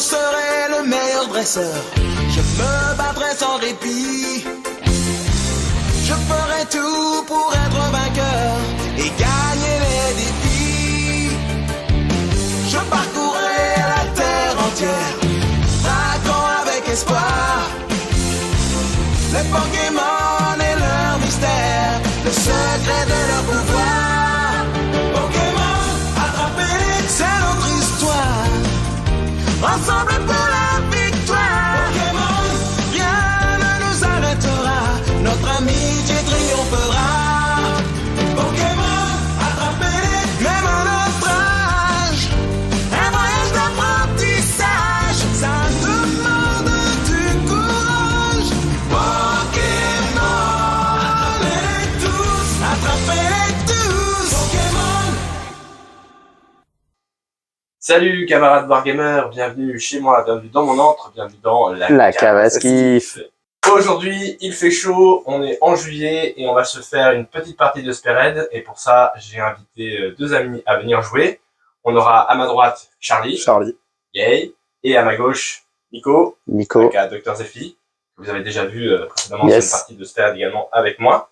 serai le meilleur dresseur. Je me battrai sans répit. Je ferai tout pour être vainqueur et gagner les défis. Je parcourrai la terre entière, braquant avec espoir les Pokémon et leur mystère, le secret de leur pouvoir. Pokémon, attrapez-les, c'est notre histoire. Ensemble pour la victoire. Pokémon, rien ne nous arrêtera. Notre amitié triomphera. Pokémon, attrapez-les, même à notre âge. Un voyage d'apprentissage, ça demande du courage. Pokémon, attrapez-les tous, attrapez-les tous. Pokémon. Salut camarades Wargamers, bienvenue chez moi, bienvenue dans mon antre, bienvenue dans la cave à skiff. Aujourd'hui, il fait chaud, on est en juillet et on va se faire une petite partie de Spearhead. Et pour ça, j'ai invité deux amis à venir jouer. On aura à ma droite Charlie. Yay. Et à ma gauche, Nico. Aka Dr Zephy, que vous avez déjà vu précédemment sur une partie de Spearhead également avec moi.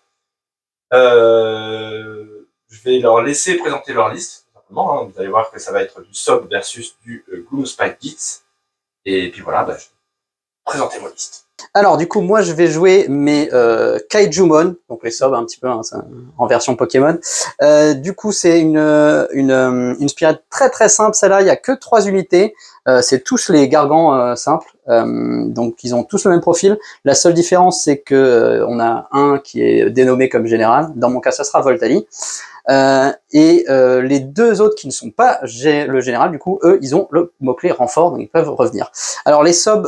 Je vais leur laisser présenter leur liste. Hein. Vous allez voir que ça va être du SOB versus du Gloomspite Gitz. Et puis voilà, je vais présenter mon liste. Alors du coup, moi je vais jouer mes Kaijumon, donc les SOB un petit peu hein, en version Pokémon. Du coup, c'est une Spearhead très très simple. Celle-là, il y a que 3 unités. C'est tous les gargants simples. Donc ils ont tous le même profil. La seule différence, c'est que on a un qui est dénommé comme général. Dans mon cas, ça sera Voltali. Les deux autres qui ne sont pas le général, du coup, eux, ils ont le mot-clé renfort, donc ils peuvent revenir. Alors les subs,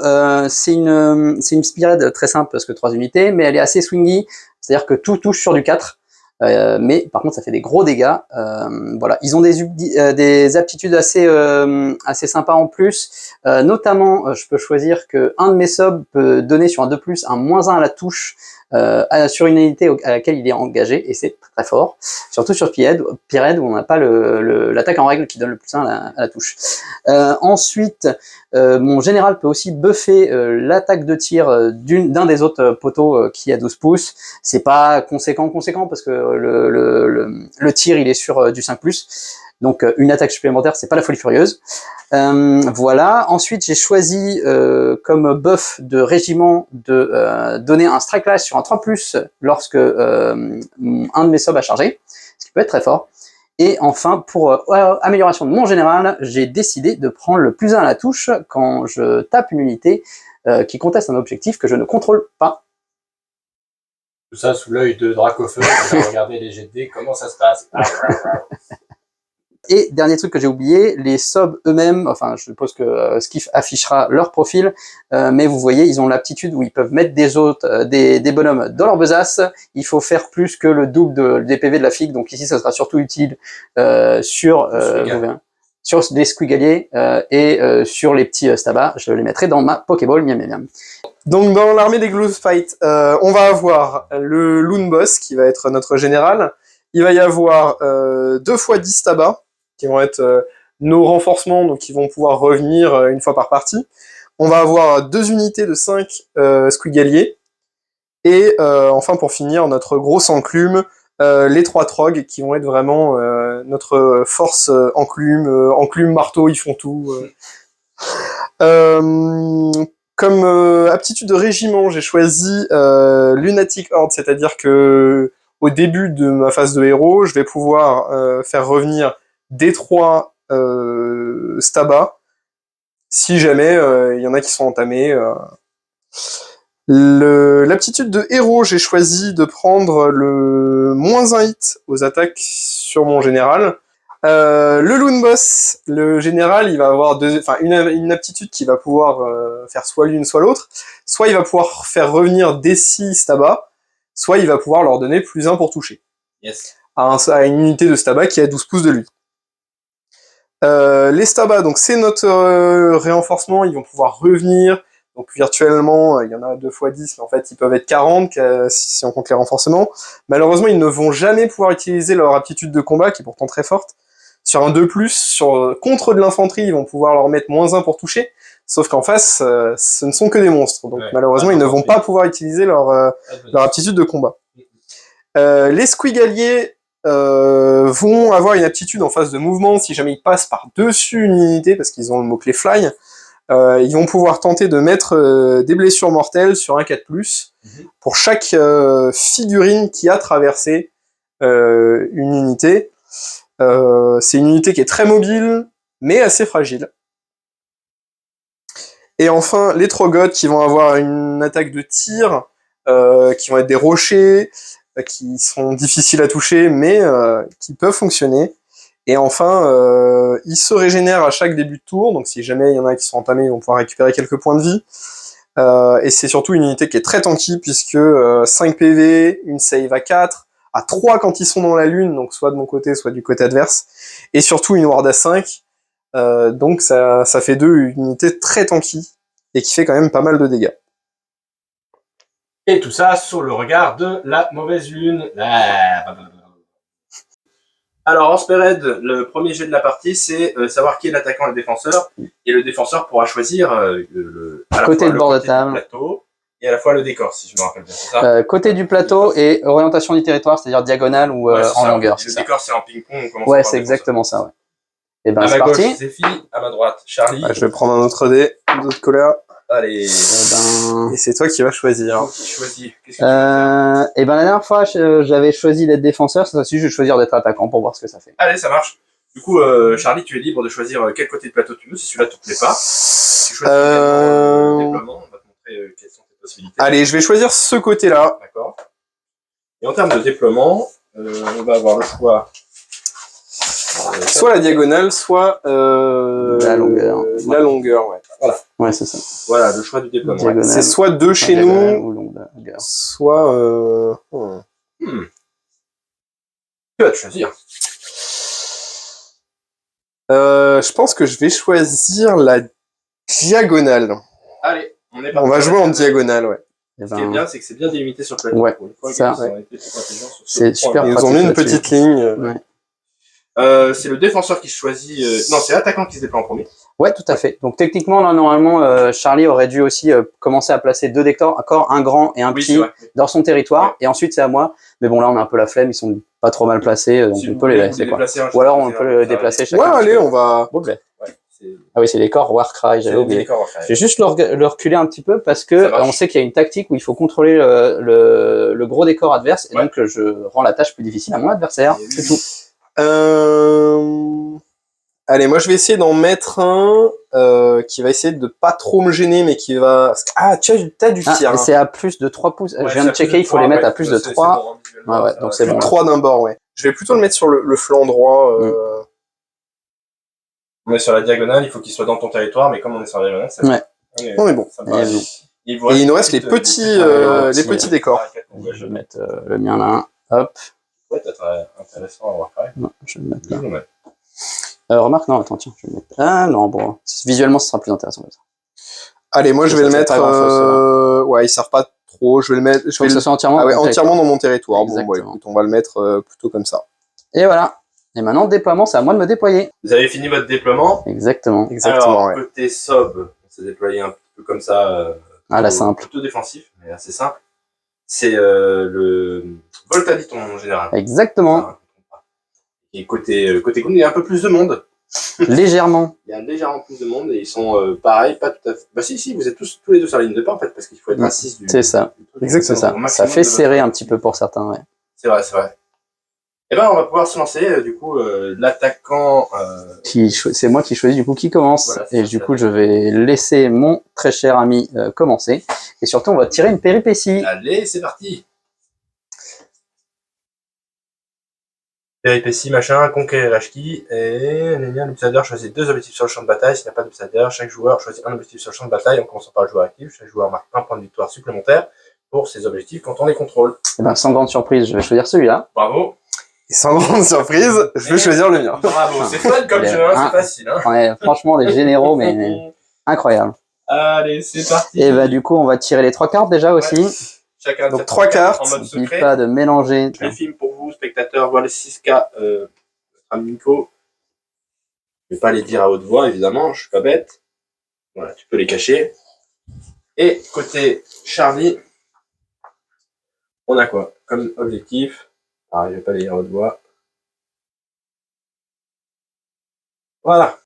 c'est une Spearhead très simple parce que 3 unités, mais elle est assez swingy, c'est-à-dire que tout touche sur du 4. Mais par contre ça fait des gros dégâts. Voilà, ils ont des aptitudes assez sympas en plus. Notamment, je peux choisir que un de mes subs peut donner sur un 2+, un -1 à la touche sur une unité à laquelle il est engagé, et c'est très fort. Surtout sur Spearhead où on n'a pas l'attaque en règle qui donne le +1 à la touche. Ensuite, mon général peut aussi buffer l'attaque de tir d'un des autres poteaux qui a 12 pouces. C'est pas conséquent parce que le tir il est sur du 5+. Donc une attaque supplémentaire, c'est pas la folie furieuse. Voilà. Ensuite, j'ai choisi comme buff de régiment de donner un strike lash sur un 3+ lorsque un de mes subs a chargé, ce qui peut être très fort. Et enfin, pour amélioration de mon général, j'ai décidé de prendre le +1 à la touche quand je tape une unité qui conteste un objectif que je ne contrôle pas. Tout ça sous l'œil de Dracofeu, on va regarder les jets de dés, comment ça se passe. Et dernier truc que j'ai oublié, les subs eux-mêmes, enfin je suppose que Skiff affichera leur profil, mais vous voyez, ils ont l'aptitude où ils peuvent mettre des bonhommes dans leur besace. Il faut faire plus que le double des PV de la figue, donc ici ça sera surtout utile sur des squigaliers et sur les petits stabas. Je les mettrai dans ma Pokéball, miam miam. Donc dans l'armée des Gloomspite, on va avoir le Loon Boss qui va être notre général. Il va y avoir 2 fois 10 stabas qui vont être nos renforcements, donc ils vont pouvoir revenir une fois par partie. On va avoir 2 unités de 5 squigaliers. Et enfin pour finir, notre grosse enclume, les 3 trogs qui vont être vraiment notre force enclume, marteau, ils font tout. Comme aptitude de régiment, j'ai choisi Lunatic Horde, c'est-à-dire que au début de ma phase de héros, je vais pouvoir faire revenir des 3 stabas, si jamais il y en a qui sont entamés. L'aptitude de héros, j'ai choisi de prendre le -1 hit aux attaques sur mon général. Le Loon Boss, le général, il va avoir une aptitude qui va pouvoir faire soit l'une soit l'autre. Soit il va pouvoir faire revenir des 6 stabas, soit il va pouvoir leur donner +1 pour toucher. Yes. À une unité de stabas qui a 12 pouces de lui. Les stabas, donc c'est notre renforcement, ils vont pouvoir revenir. Donc virtuellement, il y en a 2 fois 10, mais en fait ils peuvent être 40 si on compte les renforcements. Malheureusement, ils ne vont jamais pouvoir utiliser leur aptitude de combat, qui est pourtant très forte. Sur un 2+, contre de l'infanterie, ils vont pouvoir leur mettre -1 pour toucher. Sauf qu'en face, ce ne sont que des monstres. Donc Ouais. malheureusement, ils ne vont pas pouvoir utiliser leur aptitude de combat. Les squigaliers vont avoir une aptitude en phase de mouvement si jamais ils passent par-dessus une unité, parce qu'ils ont le mot-clé fly. Ils vont pouvoir tenter de mettre des blessures mortelles sur un 4+, pour chaque figurine qui a traversé une unité. C'est une unité qui est très mobile, mais assez fragile. Et enfin, les Trogoths qui vont avoir une attaque de tir, qui vont être des rochers, qui sont difficiles à toucher, mais qui peuvent fonctionner. Et enfin, ils se régénèrent à chaque début de tour, donc si jamais il y en a qui sont entamés, ils vont pouvoir récupérer quelques points de vie. Et c'est surtout une unité qui est très tanky, puisque 5 PV, une save à 4, à 3 quand ils sont dans la lune, donc soit de mon côté, soit du côté adverse, et surtout une ward à 5, donc ça fait une unité très tanky, et qui fait quand même pas mal de dégâts. Et tout ça sous le regard de la mauvaise lune. Alors, en Spearhead, le premier jet de la partie, c'est savoir qui est l'attaquant et le défenseur. Et le défenseur pourra choisir à la Côté fois de le bord de côté table. du plateau et à la fois le décor, si je me rappelle bien. C'est ça Côté du plateau et orientation du territoire, c'est-à-dire diagonale ou Ouais, c'est en ça. longueur. Le C'est ça. décor, c'est en ping-pong. On commence Ouais, par c'est le défenseur. exactement ça. Ouais. Et ben À c'est ma gauche, parti. Zephy. À ma droite, Charlie. Je vais prendre un autre dé, d'autres couleurs, Allez. Ben, et c'est toi qui vas choisir. Qui choisit? Qu'est-ce que tu veux faire et ben la dernière fois, j'avais choisi d'être défenseur. Cette fois-ci, je vais choisir d'être attaquant pour voir ce que ça fait. Allez, ça marche. Du coup, Charlie, tu es libre de choisir quel côté de plateau tu veux, si celui-là te plaît pas. Si tu choisis également le déploiement, on va te montrer quelles sont tes possibilités. Allez, je vais choisir ce côté-là. D'accord. Et en termes de déploiement, on va avoir le choix. Soit la diagonale, soit La longueur. La longueur, ouais. Ouais, c'est ça. Voilà, le choix du déploiement. Diagonale. C'est soit deux chez Diagonale nous, ou longueur. soit... Tu vas te choisir. je pense que je vais choisir la diagonale. Allez, on est parti. On va jouer en diagonale, ouais. Et Ce qui est ben, bien, c'est que c'est bien délimité sur le plateau. Ouais, Pour une fois, ça, ils ont été très intelligents sur ce c'est point. super Ils pratique ont mis une là-dessus. petite ligne. Ouais. C'est le défenseur qui choisit. Non, c'est l'attaquant qui se déploie en premier. Ouais, tout à fait. Donc techniquement, là, normalement, Charlie aurait dû aussi commencer à placer 2 décors, un grand et un Oui, c'est petit, vrai. dans son territoire. Ouais. Et ensuite, c'est à moi. Mais bon, là, on a un peu la flemme. Ils sont pas trop mal placés, donc Si on vous peut les voulez, laisser, vous quoi. déplacez un Ou alors, on chacun, peut ça le va. déplacer Ouais, chacun. allez, on va... Bon, ben. Ouais, c'est Ah oui, c'est les corps Warcry, j'avais des oublié. décors à Je faire. vais juste le reculer un petit peu parce Ça que marche. on sait qu'il y a une tactique où il faut contrôler le gros décor adverse. Et Ouais. donc, je rends la tâche plus difficile à mon adversaire. Et oui. C'est tout. Allez, moi je vais essayer d'en mettre un qui va essayer de pas trop me gêner, mais qui va... Ah, t'as du Ah, tir. et c'est à plus de 3 pouces. Ouais, je viens de checker, il faut les mettre à plus de 3. Bon, hein, visuellement, Ouais, ouais, ça donc va. c'est bon. 3 d'un bord, ouais. Je vais plutôt le mettre sur le flanc droit. On est sur la diagonale, il faut qu'il soit dans ton territoire, mais comme on est sur la diagonale, ça Ouais. On est bon. Ça me paraît Et bien. Et il nous reste les petits décors. Je vais mettre le mien là. Hop. Ouais, peut-être intéressant à voir pareil. Non, je vais le mettre Je là. le mets. Remarque, non, attends, tiens, je vais le mettre. Ah non, bon. Visuellement, ce sera plus intéressant comme ça. Allez, moi je vais Ça le sert mettre... pas à grand-chose, Ouais, ils servent pas trop. Je vais le mettre... Il faut que ce soit entièrement. Ah ouais, dans le entièrement dans mon territoire. Bon, bah Exactement. écoute, on va le mettre plutôt comme ça. territoire. Et voilà. Et maintenant, déploiement, c'est à moi de me déployer. Vous avez fini votre déploiement. Exactement. Exactement, Alors, ouais. côté sob, on s'est déployé un petit peu comme ça. Ah, la simple. Plutôt défensif, mais assez simple. C'est le Voltadite en général. Exactement. Et côté Goon, il y a un peu plus de monde. Légèrement. Il y a légèrement plus de monde et ils sont pareil, pas tout à fait. Bah si, vous êtes tous les deux sur la ligne de pas en fait, parce qu'il faut être Ouais, à 6 du. c'est ça. du truc. Exactement. C'est ça. Au maximum Ça fait de votre- serrer un petit peu pour certains, ouais. C'est vrai, c'est vrai. Et ben on va pouvoir se lancer, du coup, l'attaquant. C'est moi qui choisis du coup qui commence. Voilà, c'est Et ça, du c'est coup, la- je vais laisser mon très cher ami commencer. Et surtout, on va tirer une péripétie. Allez, c'est parti. Péripétie, machin, conquérir Ashki, et l'observateur choisit 2 objectifs sur le champ de bataille. S'il n'y a pas d'observateur, chaque joueur choisit un objectif sur le champ de bataille en commençant par le joueur actif. Chaque joueur marque un point de victoire supplémentaire pour ses objectifs quand on les contrôle. Et ben, sans grande surprise, je vais choisir celui-là. Bravo. Et sans grande surprise, je vais choisir le mien. Bravo, c'est fun comme Il est jeu, hein, un- c'est facile. Hein. On est franchement des généraux, mais incroyable. Allez, c'est parti. Et bah, du coup, on va tirer les 3 cartes déjà aussi. Chacun Donc, tire 3 cartes. en mode N'oublie secret. pas de mélanger. Je les filme pour vous, spectateurs, voir les 6K à Nico. Je vais pas les dire à haute voix, évidemment, je suis pas bête. Voilà, tu peux les cacher. Et côté Charlie, on a quoi comme objectif? Ah, je vais pas les lire à haute voix. Voilà.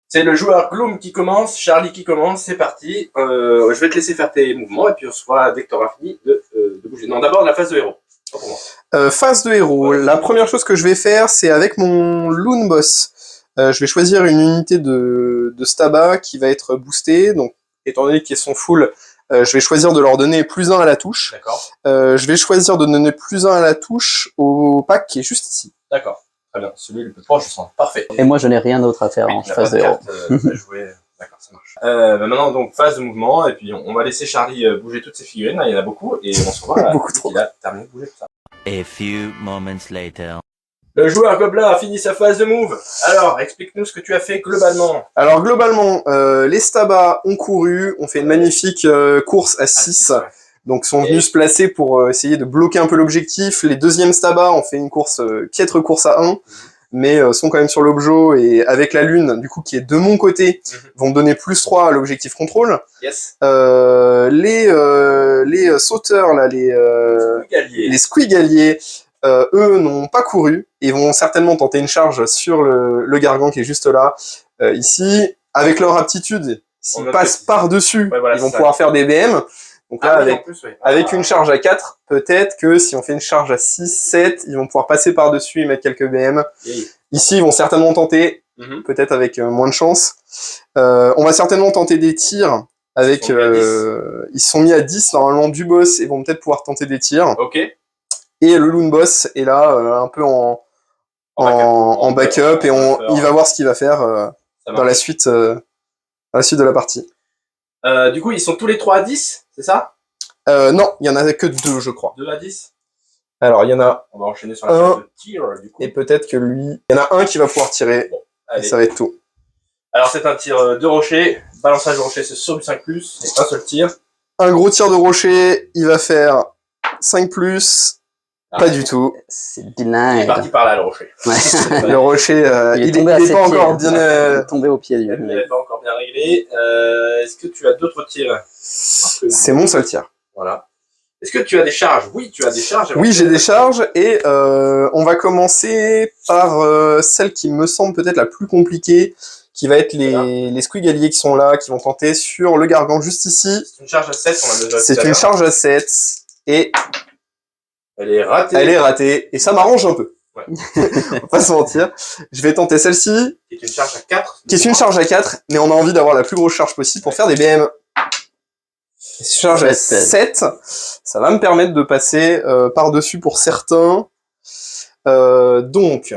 C'est le joueur Gloom qui commence, Charlie qui commence, c'est parti. Je vais te laisser faire tes mouvements et puis on se voit dès que tu auras fini de bouger. Non, d'abord la phase de héros. Pas pour moi. Phase de héros. La première chose que je vais faire, c'est avec mon Loon Boss. Je vais choisir une unité de Staba qui va être boostée. Donc, étant donné qu'ils sont full, je vais choisir de leur donner +1 à la touche. D'accord. Je vais choisir de donner +1 à la touche au pack qui est juste ici. D'accord. Très bien. Celui le plus proche, je sens. Parfait. Et moi, je n'ai rien d'autre à faire en phase de héros. D'accord, ça marche. Maintenant, donc, phase de mouvement, et puis on va laisser Charlie bouger toutes ses figurines. Là, il y en a beaucoup, et on se voit. Beaucoup trop. Il a terminé de bouger tout ça. A few moments later. Le joueur gobelin a fini sa phase de move. Alors, explique-nous ce que tu as fait globalement. Alors, globalement, les Staba ont couru, ont fait une magnifique course à 6. Donc, sont venus se placer pour essayer de bloquer un peu l'objectif. Les deuxièmes Staba ont fait une course, piètre course à 1, mais sont quand même sur l'objo, et avec la lune, du coup, qui est de mon côté, vont donner +3 à l'objectif contrôle. Yes. Les sauteurs, là, les squigaliers, eux n'ont pas couru, et vont certainement tenter une charge sur le gargan qui est juste là. Ici, avec leur aptitude, s'ils passent par-dessus, voilà, ils vont pouvoir faire des BM. Donc là, avec une charge à 4, peut-être que si on fait une charge à 6, 7, ils vont pouvoir passer par-dessus et mettre quelques BM. Ici, ils vont certainement tenter, peut-être avec moins de chance. On va certainement tenter des tirs avec... Ils sont mis à 10 normalement du boss et vont peut-être pouvoir tenter des tirs. Ok. Et le Loon Boss est là, un peu en backup, et il va voir ce qu'il va faire dans la suite de la partie. Du coup, ils sont tous les 3 à 10, c'est ça? Non, il y en a que 2, je crois. 2 à 10? Alors, il y en a On va enchaîner sur la phase de tir, du coup. et peut-être que lui... Il y en a un qui va pouvoir tirer, Bon, et allez. ça va être tout. Alors, c'est un tir de rocher. Balançage de rocher, c'est sur du 5+, c'est un seul tir. Un gros tir de rocher, il va faire 5+, pas du tout. C'est Il est bilingue. parti par là, le rocher. Ouais. Le rocher, il tombé à est ses pas pieds. encore bien... Il est tombé au pied du Il n'est pas encore bien réglé. Est-ce que tu as d'autres tirs? C'est mon seul tir. Voilà. Est-ce que tu as des charges? Oui, tu as des charges. Oui, j'ai des charges, et on va commencer par celle qui me semble peut-être la plus compliquée, qui va être les squigaliers qui sont là, qui vont tenter sur le gargan juste ici. C'est une charge à 7, on a déjà C'est une charge à 7, et Elle est ratée. elle est ratée, et ça m'arrange un peu. Ouais. On va pas se mentir. Je vais tenter celle-ci, Qui est une charge à 4. qui est une charge à 4, mais on a envie d'avoir la plus grosse charge possible pour faire des BM. Charge à 7, ça va me permettre de passer par-dessus pour certains. Donc,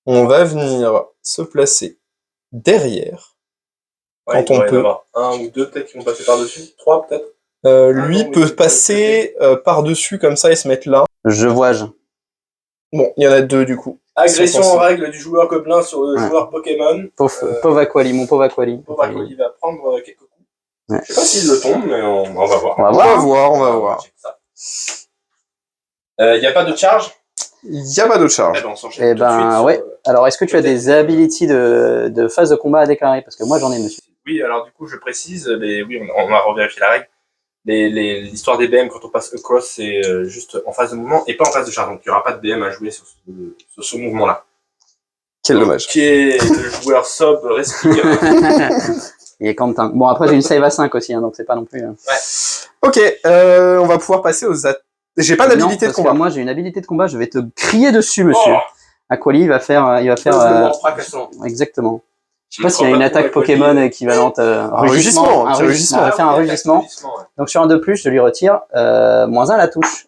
on va venir se placer derrière. Ouais, Quand on peut. Un ou deux peut-être qui vont passer par-dessus. 3 peut-être. Lui non, peut oui, passer par-dessus comme ça et se mettre là. Je vois. Bon, il y en a 2 du coup. Agression Sans en règle du joueur gobelin sur le joueur Pokémon. Pauvre Aquali, mon pauvre Aquali. Il va prendre quelques coups. Ouais. Je sais pas s'il le tombe, mais on va voir. On va On va voir. voir, on va voir. Check ça. Y a pas de charge? Il n'y a pas d'autre charge. Eh ben, on s'enchaîne Eh tout de suite ben, sur, ouais. Alors, est-ce que tu as des abilities de phase de combat à déclarer? Parce que moi, j'en ai, monsieur. Oui, alors du coup, je précise, oui, on va revérifier la règle. L'histoire des BM, quand on passe across, c'est juste en phase de mouvement et pas en phase de charge. Donc, il n'y aura pas de BM à jouer sur ce mouvement-là. Quel dommage. Qui est le joueur sobre respire. Il est Quentin. Bon, après, j'ai une save à 5 aussi, hein, donc c'est pas non plus... Ok, on va pouvoir passer aux attaques. J'ai pas d'habilité de parce que combat. moi, j'ai une habilité de combat, je vais te crier dessus, monsieur. Oh, Aquali, il va faire... fracassant. Exactement. Je sais pas s'il y a une attaque Pokémon équivalente. rugissement. Un rugissement. On va faire un rugissement. Ouais. Donc sur un 2+, je lui retire -1 à la touche.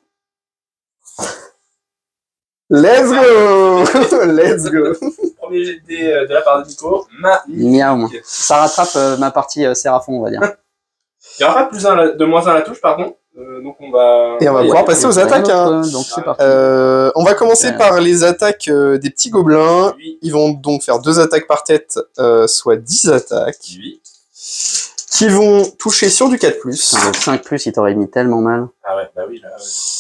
Let's go. Let's go. Premier jet de dés de la part de Nico. Miaou. Ça rattrape ma partie Séraphon, on va dire. Il n'y aura pas de moins 1 à la touche, pardon. Donc on va... Et on va pouvoir passer aux attaques. Hein. Donc c'est parti. On va commencer par les attaques des petits gobelins. Lui, Ils vont donc faire 2 attaques par tête, soit 10 attaques. lui. qui vont toucher sur du 4+. Putain, le 5+, il t'aurait mis tellement mal. Ah ouais, bah oui, là. Ouais.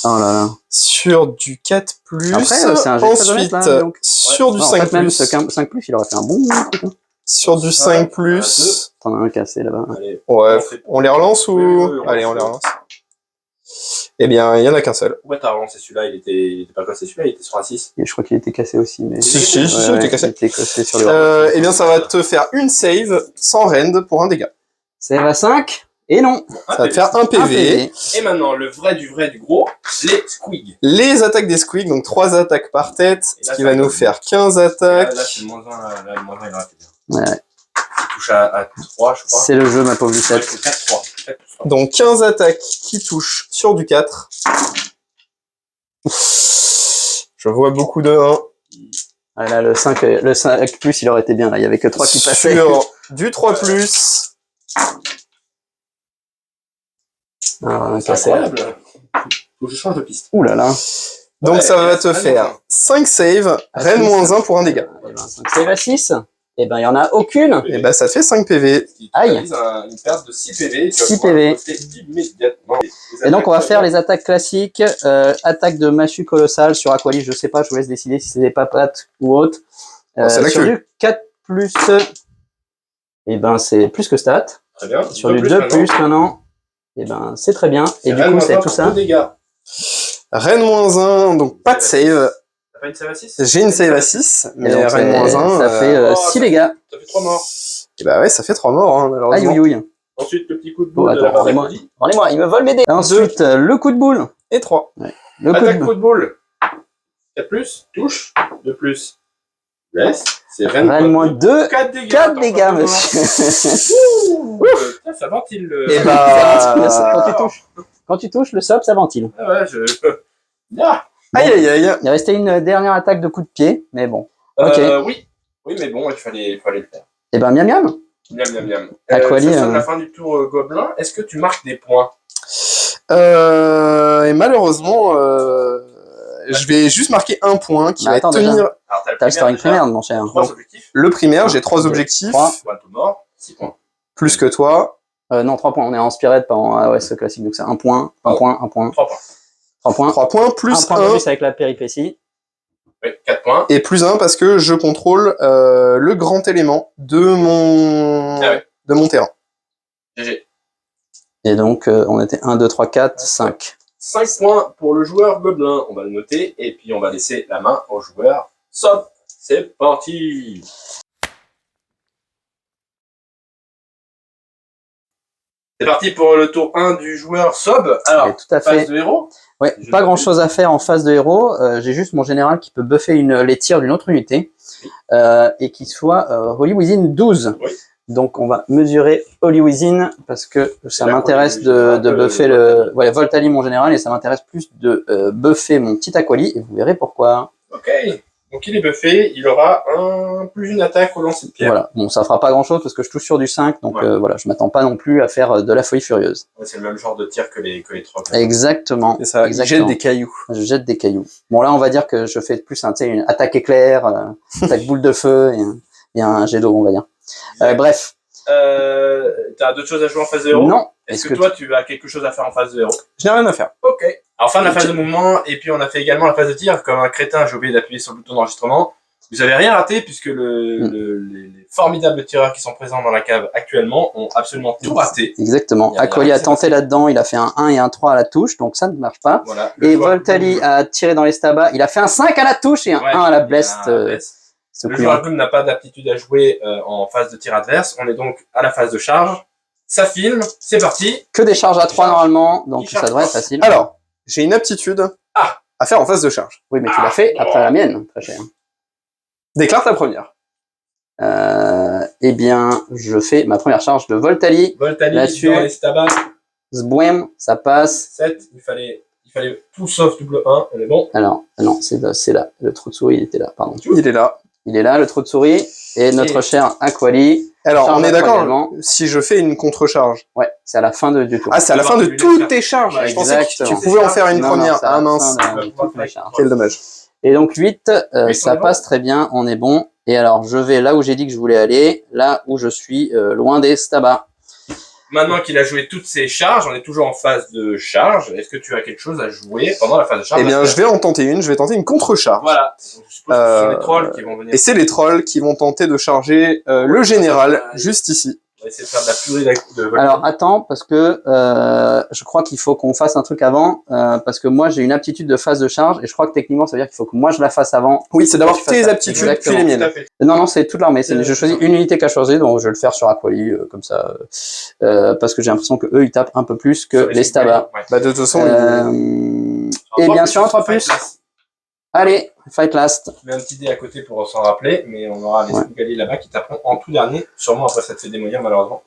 Oh là là. Sur du 4+. Après, c'est un jet très honnête, Ensuite, là, donc. sur du Non, en 5+. fait, même ce 5+, il aurait fait un bon truc. Hein. Sur du 5+. T'en as un cassé là-bas. Allez, Ouais, on les relance ou... Oui, oui, Allez, on les relance. Eh bien, il y en a qu'un seul. Ouais, t'as relancé celui-là, il était pas cassé celui-là, il était sur un 6. Et je crois qu'il était cassé aussi. Mais... Si, il était cassé. Il était cassé sur le... Eh bien, ça va te faire une save sans rend pour un dégât. Save à 5. Et non. Ça va te faire un Un PV. PV. Et maintenant, le vrai du gros, les squigs. Les attaques des squigs, donc 3 attaques par tête, Et ce là, qui ça va va nous être faire 15 attaques. Là, c'est le -1, là, le -1, il aurait fait bien. Ouais. Il touche à 3, je crois. C'est le jeu, ma pauvre Ouais, Lucette. il faut 4-3. Donc 15 attaques qui touchent sur du 4. Je vois beaucoup de 1. Ah là, le 5+, il aurait été bien. Là, il y avait que 3 qui passaient. Sur du 3+. Ah, C'est cassé. incroyable. Faut que je change de piste. Ouh là là. Donc Ouais, ça va il te reste faire 5 saves, Rennes -1 pour un dégât. Eh ben, 5 save à 6. Eh ben, il y en a aucune. Et bah ça te fait 5 PV. Qui Aïe. réalise une perte de 6 PV. 6 PV. Immédiatement. Et donc, on va faire les attaques classiques. Attaque de massue colossale sur Aqualis. Je sais pas, je vous laisse décider si c'est des papates ou autres. C'est la sur queue. du 4+, eh ben, c'est plus que stat. Très bien. Sur du 2+, maintenant, eh ben, c'est très bien. Et du coup, c'est tout ça. Rennes -1, donc pas de save. T'as pas une save à 6? J'ai une save à 6, Et mais donc, Rennes -1. ça fait 6 dégâts. Ça fait 3 morts. Et bah ouais, ça fait 3 morts, hein, Aïe, malheureusement. ouïe, ouïe. Ensuite, le petit coup de Oh, boule de la attends, part rendez-moi. d'Aqualis. Rendez-moi, il me vole mes dés. Ensuite, le coup de boule. Et 3. Le coup de Attaque boule. coup de boule. 4+, touche. 2+, laisse. C'est Rennes -2. 4 dégâts. 4 dégâts, monsieur. Putain, ça ventile le... Et bah... Quand tu touches, le sub, ça ventile. Ah ouais, Ah. Aïe aïe aïe. Il restait une dernière attaque de coup de pied, mais bon. Ok. Oui. Oui, mais bon, il fallait le faire. Eh ben, miam miam. Miam, miam, miam. Aqualis, Ça sonne la fin du tour gobelin. Est-ce que tu marques des points? Et malheureusement, je vais juste marquer un point qui Bah, va attends, tenir déjà. Alors, T'as le scoring primaire, mon cher. 3 objectifs. le primaire. J'ai 3 objectifs, 3. Point tout mort. 6 points. plus que toi. Non, 3 points. On est en spirit, pas en AOS classique. Donc c'est 1 point, 1 point, 1 point. 3 points. 3 points. 3 points, 1 plus point 1, bonus avec la péripétie. Oui, 4 points. et plus 1 parce que je contrôle le grand élément de mon terrain. GG. Et donc, on était 1, 2, 3, 4, 5. 5 points pour le joueur gobelin. On va le noter. Et puis, on va laisser la main au joueur Sob. C'est parti. C'est parti pour le tour 1 du joueur Sob. Alors, Et tout à phase fait. de héros. Ouais, Je pas t'en grand chose à faire en phase de héros. J'ai juste mon général qui peut buffer les tirs d'une autre unité et qui soit Holy Within 12. Oui. Donc on va mesurer Holy Within parce que ça là m'intéresse qu'on est de buffer le voilà, Voltali mon général et ça m'intéresse plus de buffer mon petit Aquali et vous verrez pourquoi. Ok. Donc, il est buffé. Il aura plus une attaque au lancer de pierre. Voilà, bon ça fera pas grand chose parce que je touche sur du 5 donc Ouais. voilà, je m'attends pas non plus à faire de la folie furieuse. Ouais, c'est le même genre de tir que les trocs. Exactement. Et ça, il exactement. jette des cailloux. Je jette des cailloux. Bon là on va dire que je fais plus tu sais, une attaque éclair, attaque boule de feu et un jet d'eau on va dire. Bref. T'as d'autres choses à jouer en phase de héros? Non. Est-ce que toi, tu as quelque chose à faire en phase de héros? Je n'ai rien à faire. Ok. Alors, fin de la phase de mouvement, et puis on a fait également la phase de tir. Comme un crétin, j'ai oublié d'appuyer sur le bouton d'enregistrement. Vous avez rien raté, puisque les formidables tireurs qui sont présents dans la cave actuellement ont absolument tout raté. Exactement. Il y a Aquali rien a qui s'est tenté passé. là-dedans, il a fait un 1 et un 3 à la touche, donc ça ne marche pas. Voilà. Le Et joueur- Voltali a tiré dans les stabas, il a fait un 5 à la touche et un Ouais, 1 à la il y a blessed. un bless. Ce Le couillon. joueur Gloom n'a pas d'aptitude à jouer en phase de tir adverse. On est donc à la phase de charge. Ça filme, c'est parti. Que des charges à 3 normalement, donc Qui ça charge devrait être pas. facile. Alors, j'ai une aptitude à faire en phase de charge. Oui, mais tu l'as fait après la mienne, très cher. Déclare ta première. Eh bien, je fais ma première charge de Voltali. Voltali Là-dessus. dans les stabas. Zbouem, ça passe. 7. Il fallait tout sauf double 1. On est bon. Alors, non, c'est là. Le trou de souris, il était là, pardon. Il est là. Il est là, le trou de souris. Et notre cher Aquali. Alors, Charge on est à d'accord, également. si je fais une contre-charge. Ouais, c'est à la fin du tour. Ah, c'est à la fin de toutes tes charges. Ouais, Je pensais que tu exactement. pouvais en faire une Non, première. non, c'est à la Ah mince, fin de Tu vas toutes mes pouvoir charges. quel dommage. Et donc 8, on ça est bon. passe très bien, on est bon. Et alors, je vais là où j'ai dit que je voulais aller, là où je suis loin des stabas. maintenant qu'il a joué toutes ses charges, on est toujours en phase de charge. Est-ce que tu as quelque chose à jouer pendant la phase de charge? Eh bien, je vais en tenter une. Je vais tenter une contre-charge. Voilà. Donc, je suppose que ce sont les trolls qui vont venir. Et c'est les trolls qui vont tenter de charger le général juste ici. On va essayer de faire de la purée de Alors attends, parce que je crois qu'il faut qu'on fasse un truc avant, parce que moi j'ai une aptitude de phase de charge, et je crois que techniquement ça veut dire qu'il faut que moi je la fasse avant. Oui, c'est d'avoir Que tu fasses tes ça. aptitudes puis Exactement. les Tout à miennes. fait. Non, c'est toute l'armée. Je choisis une unité qu'à choisir, donc je vais le faire sur Aquali, comme ça, parce que j'ai l'impression que eux ils tapent un peu plus que les Stabas. Ouais. Bah, de toute façon, Et bien sûr, un 3+. Allez, fight last. Je mets un petit dé à côté pour s'en rappeler, mais on aura les Spougali là-bas qui taperont en tout dernier. Sûrement après ça te fait démolir malheureusement.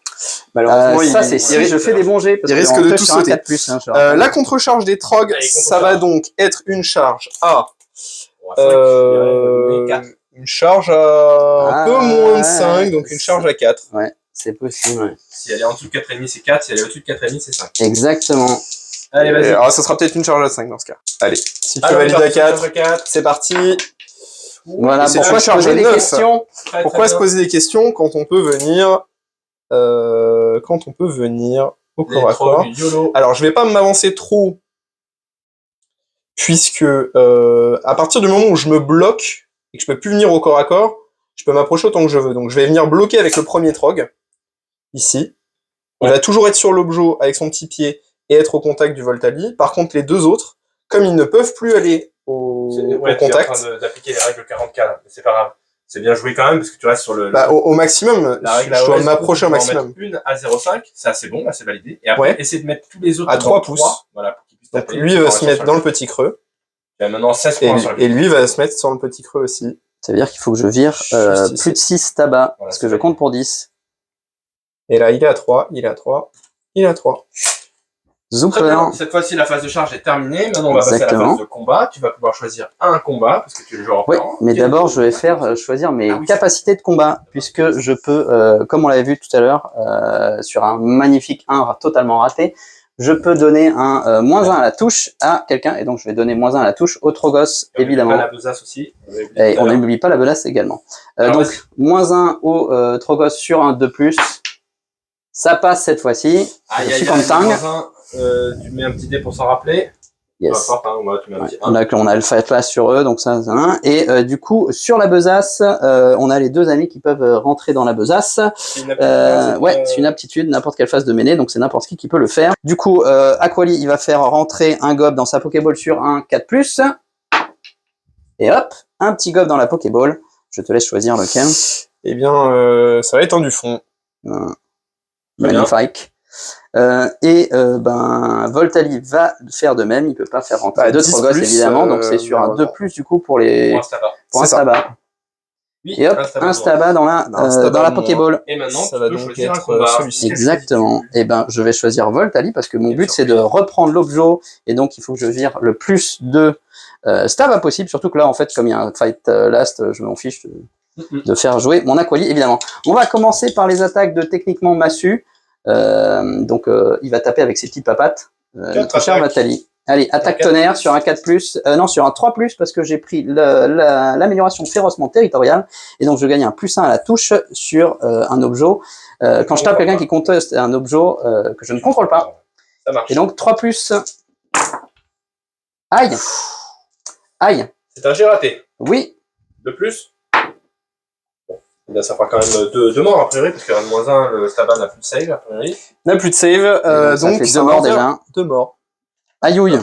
malheureusement, Ça c'est si je fais des bons jets, parce il risque que, en de fait, tout je suis un sauter. 4+, hein, je rappelle. la contre-charge des trogs, Allez, ça va donc être une charge à On va 5, 4. une charge à un peu moins de 5, ouais. donc une charge à 4. Ouais, c'est possible. Ouais. Si elle est en dessous de 4,5, c'est 4. Si elle est au-dessus de 4,5, c'est 5. Exactement. Allez, vas-y. Alors, ça sera peut-être une charge à 5 dans ce cas. Allez, si tu Alors, valides on à part 4, sur 4. c'est parti. Voilà, c'est pourquoi une se charge poser à des 9. questions? Très, Pourquoi très se bien. poser des questions quand on peut venir au corps à corps? Les trolls, YOLO. Alors, je vais pas m'avancer trop, puisque à partir du moment où je me bloque et que je peux plus venir au corps à corps, je peux m'approcher autant que je veux. Donc, je vais venir bloquer avec le premier trog, ici. Il va toujours être sur l'objet avec son petit pied et être au contact du Voltali. Par contre, les deux autres, comme ils ne peuvent plus aller au Ouais, tu es en contact, train d'appliquer les règles 40K là, mais c'est pas grave. C'est bien joué quand même parce que tu restes sur le. bah, au maximum, la règle je dois AOS, m'approcher au tu peux en maximum. mettre une à 0,5, c'est assez bon, là c'est validé. Et après, Ouais. essayer de mettre tous les autres À dans 3 le pouces. 3, voilà, pour qu'ils puissent Donc taper. lui va En se restant mettre sur dans le petit creux, Il y a maintenant 16 points sur le et lui va se mettre sur le petit creux aussi. Ça veut dire qu'il faut que je vire Juste ici. plus de 6 tabacs, Voilà, parce que je compte pour 10. Et là, il est à 3, il est à 3, il est à 3. Très bien. Zooper. Cette fois-ci, la phase de charge est terminée. Maintenant, on va passer à la Exactement. phase de combat. Tu vas pouvoir choisir un combat parce que tu es le joueur Oui, opérant. mais d'abord je vais faire choisir mes Ah oui, capacités de combat, puisque je peux, comme on l'avait vu tout à l'heure, sur un magnifique 1 totalement raté, je peux donner un -1 à la touche à quelqu'un, et donc je vais donner -1 à la touche au Trogos, Et on évidemment. oublie pas la besace aussi. Et on n'oublie pas la bellasse également. Alors, Donc, vas-y. -1 au Trogos sur un 2+. Ça passe cette fois-ci. Je suis content. Tu mets un petit dé pour s'en rappeler. Peu Yes. importe, hein, ouais, tu mets un Ouais. petit On a le fight là sur eux, donc ça, c'est un. Et du coup, sur la besace, on a les deux amis qui peuvent rentrer dans la besace. C'est une aptitude, Ouais, c'est une aptitude, n'importe quelle phase de mêlée, donc c'est n'importe qui peut le faire. Du coup, Aquali, il va faire rentrer un gob dans sa Pokéball sur un 4+. Et hop, un petit gob dans la Pokéball. Je te laisse choisir lequel. Eh bien, ça va être en du fond. Magnifique. Voltali va faire de même, il peut pas faire rentrer Bah, 2 10 Trogos plus, évidemment, donc c'est sur un malheureusement. 2+, du coup pour les Pour un Staba. un C'est ça. Staba. Oui, Et hop, un Staba dans la Un Staba dans la de moins. Pokéball. Et maintenant, Ça tu va peux donc choisir un être, combat. celui-ci. Exactement. Et ben, je vais choisir Voltali parce que mon Quelle but c'est de surprise. reprendre l'objet et donc il faut que je vire le plus de Staba possible. Surtout que là, en fait, comme il y a un fight last, je m'en fiche de faire jouer mon Aquali, évidemment. On va commencer par les attaques de techniquement Massu. Il va taper avec ses petites papates. Notre cher attaques. Voltali. Allez, attaque 4+. tonnerre sur un 4+, non, sur un 3+, parce que j'ai pris l'amélioration férocement territoriale, et donc je gagne un +1 à la touche sur un objet. Quand je tape quelqu'un qui conteste un objet que je ne contrôle pas. Ça marche. Et donc 3+. Aïe. Aïe. C'est un G raté. Oui. De plus. Bon. Eh bien, ça fera quand même deux morts a priori, parce que -1, le Staba n'a plus de save a priori. On n'a plus de save, Ça donc fait ça 2 va morts en faire déjà. 2 morts. Aïouille.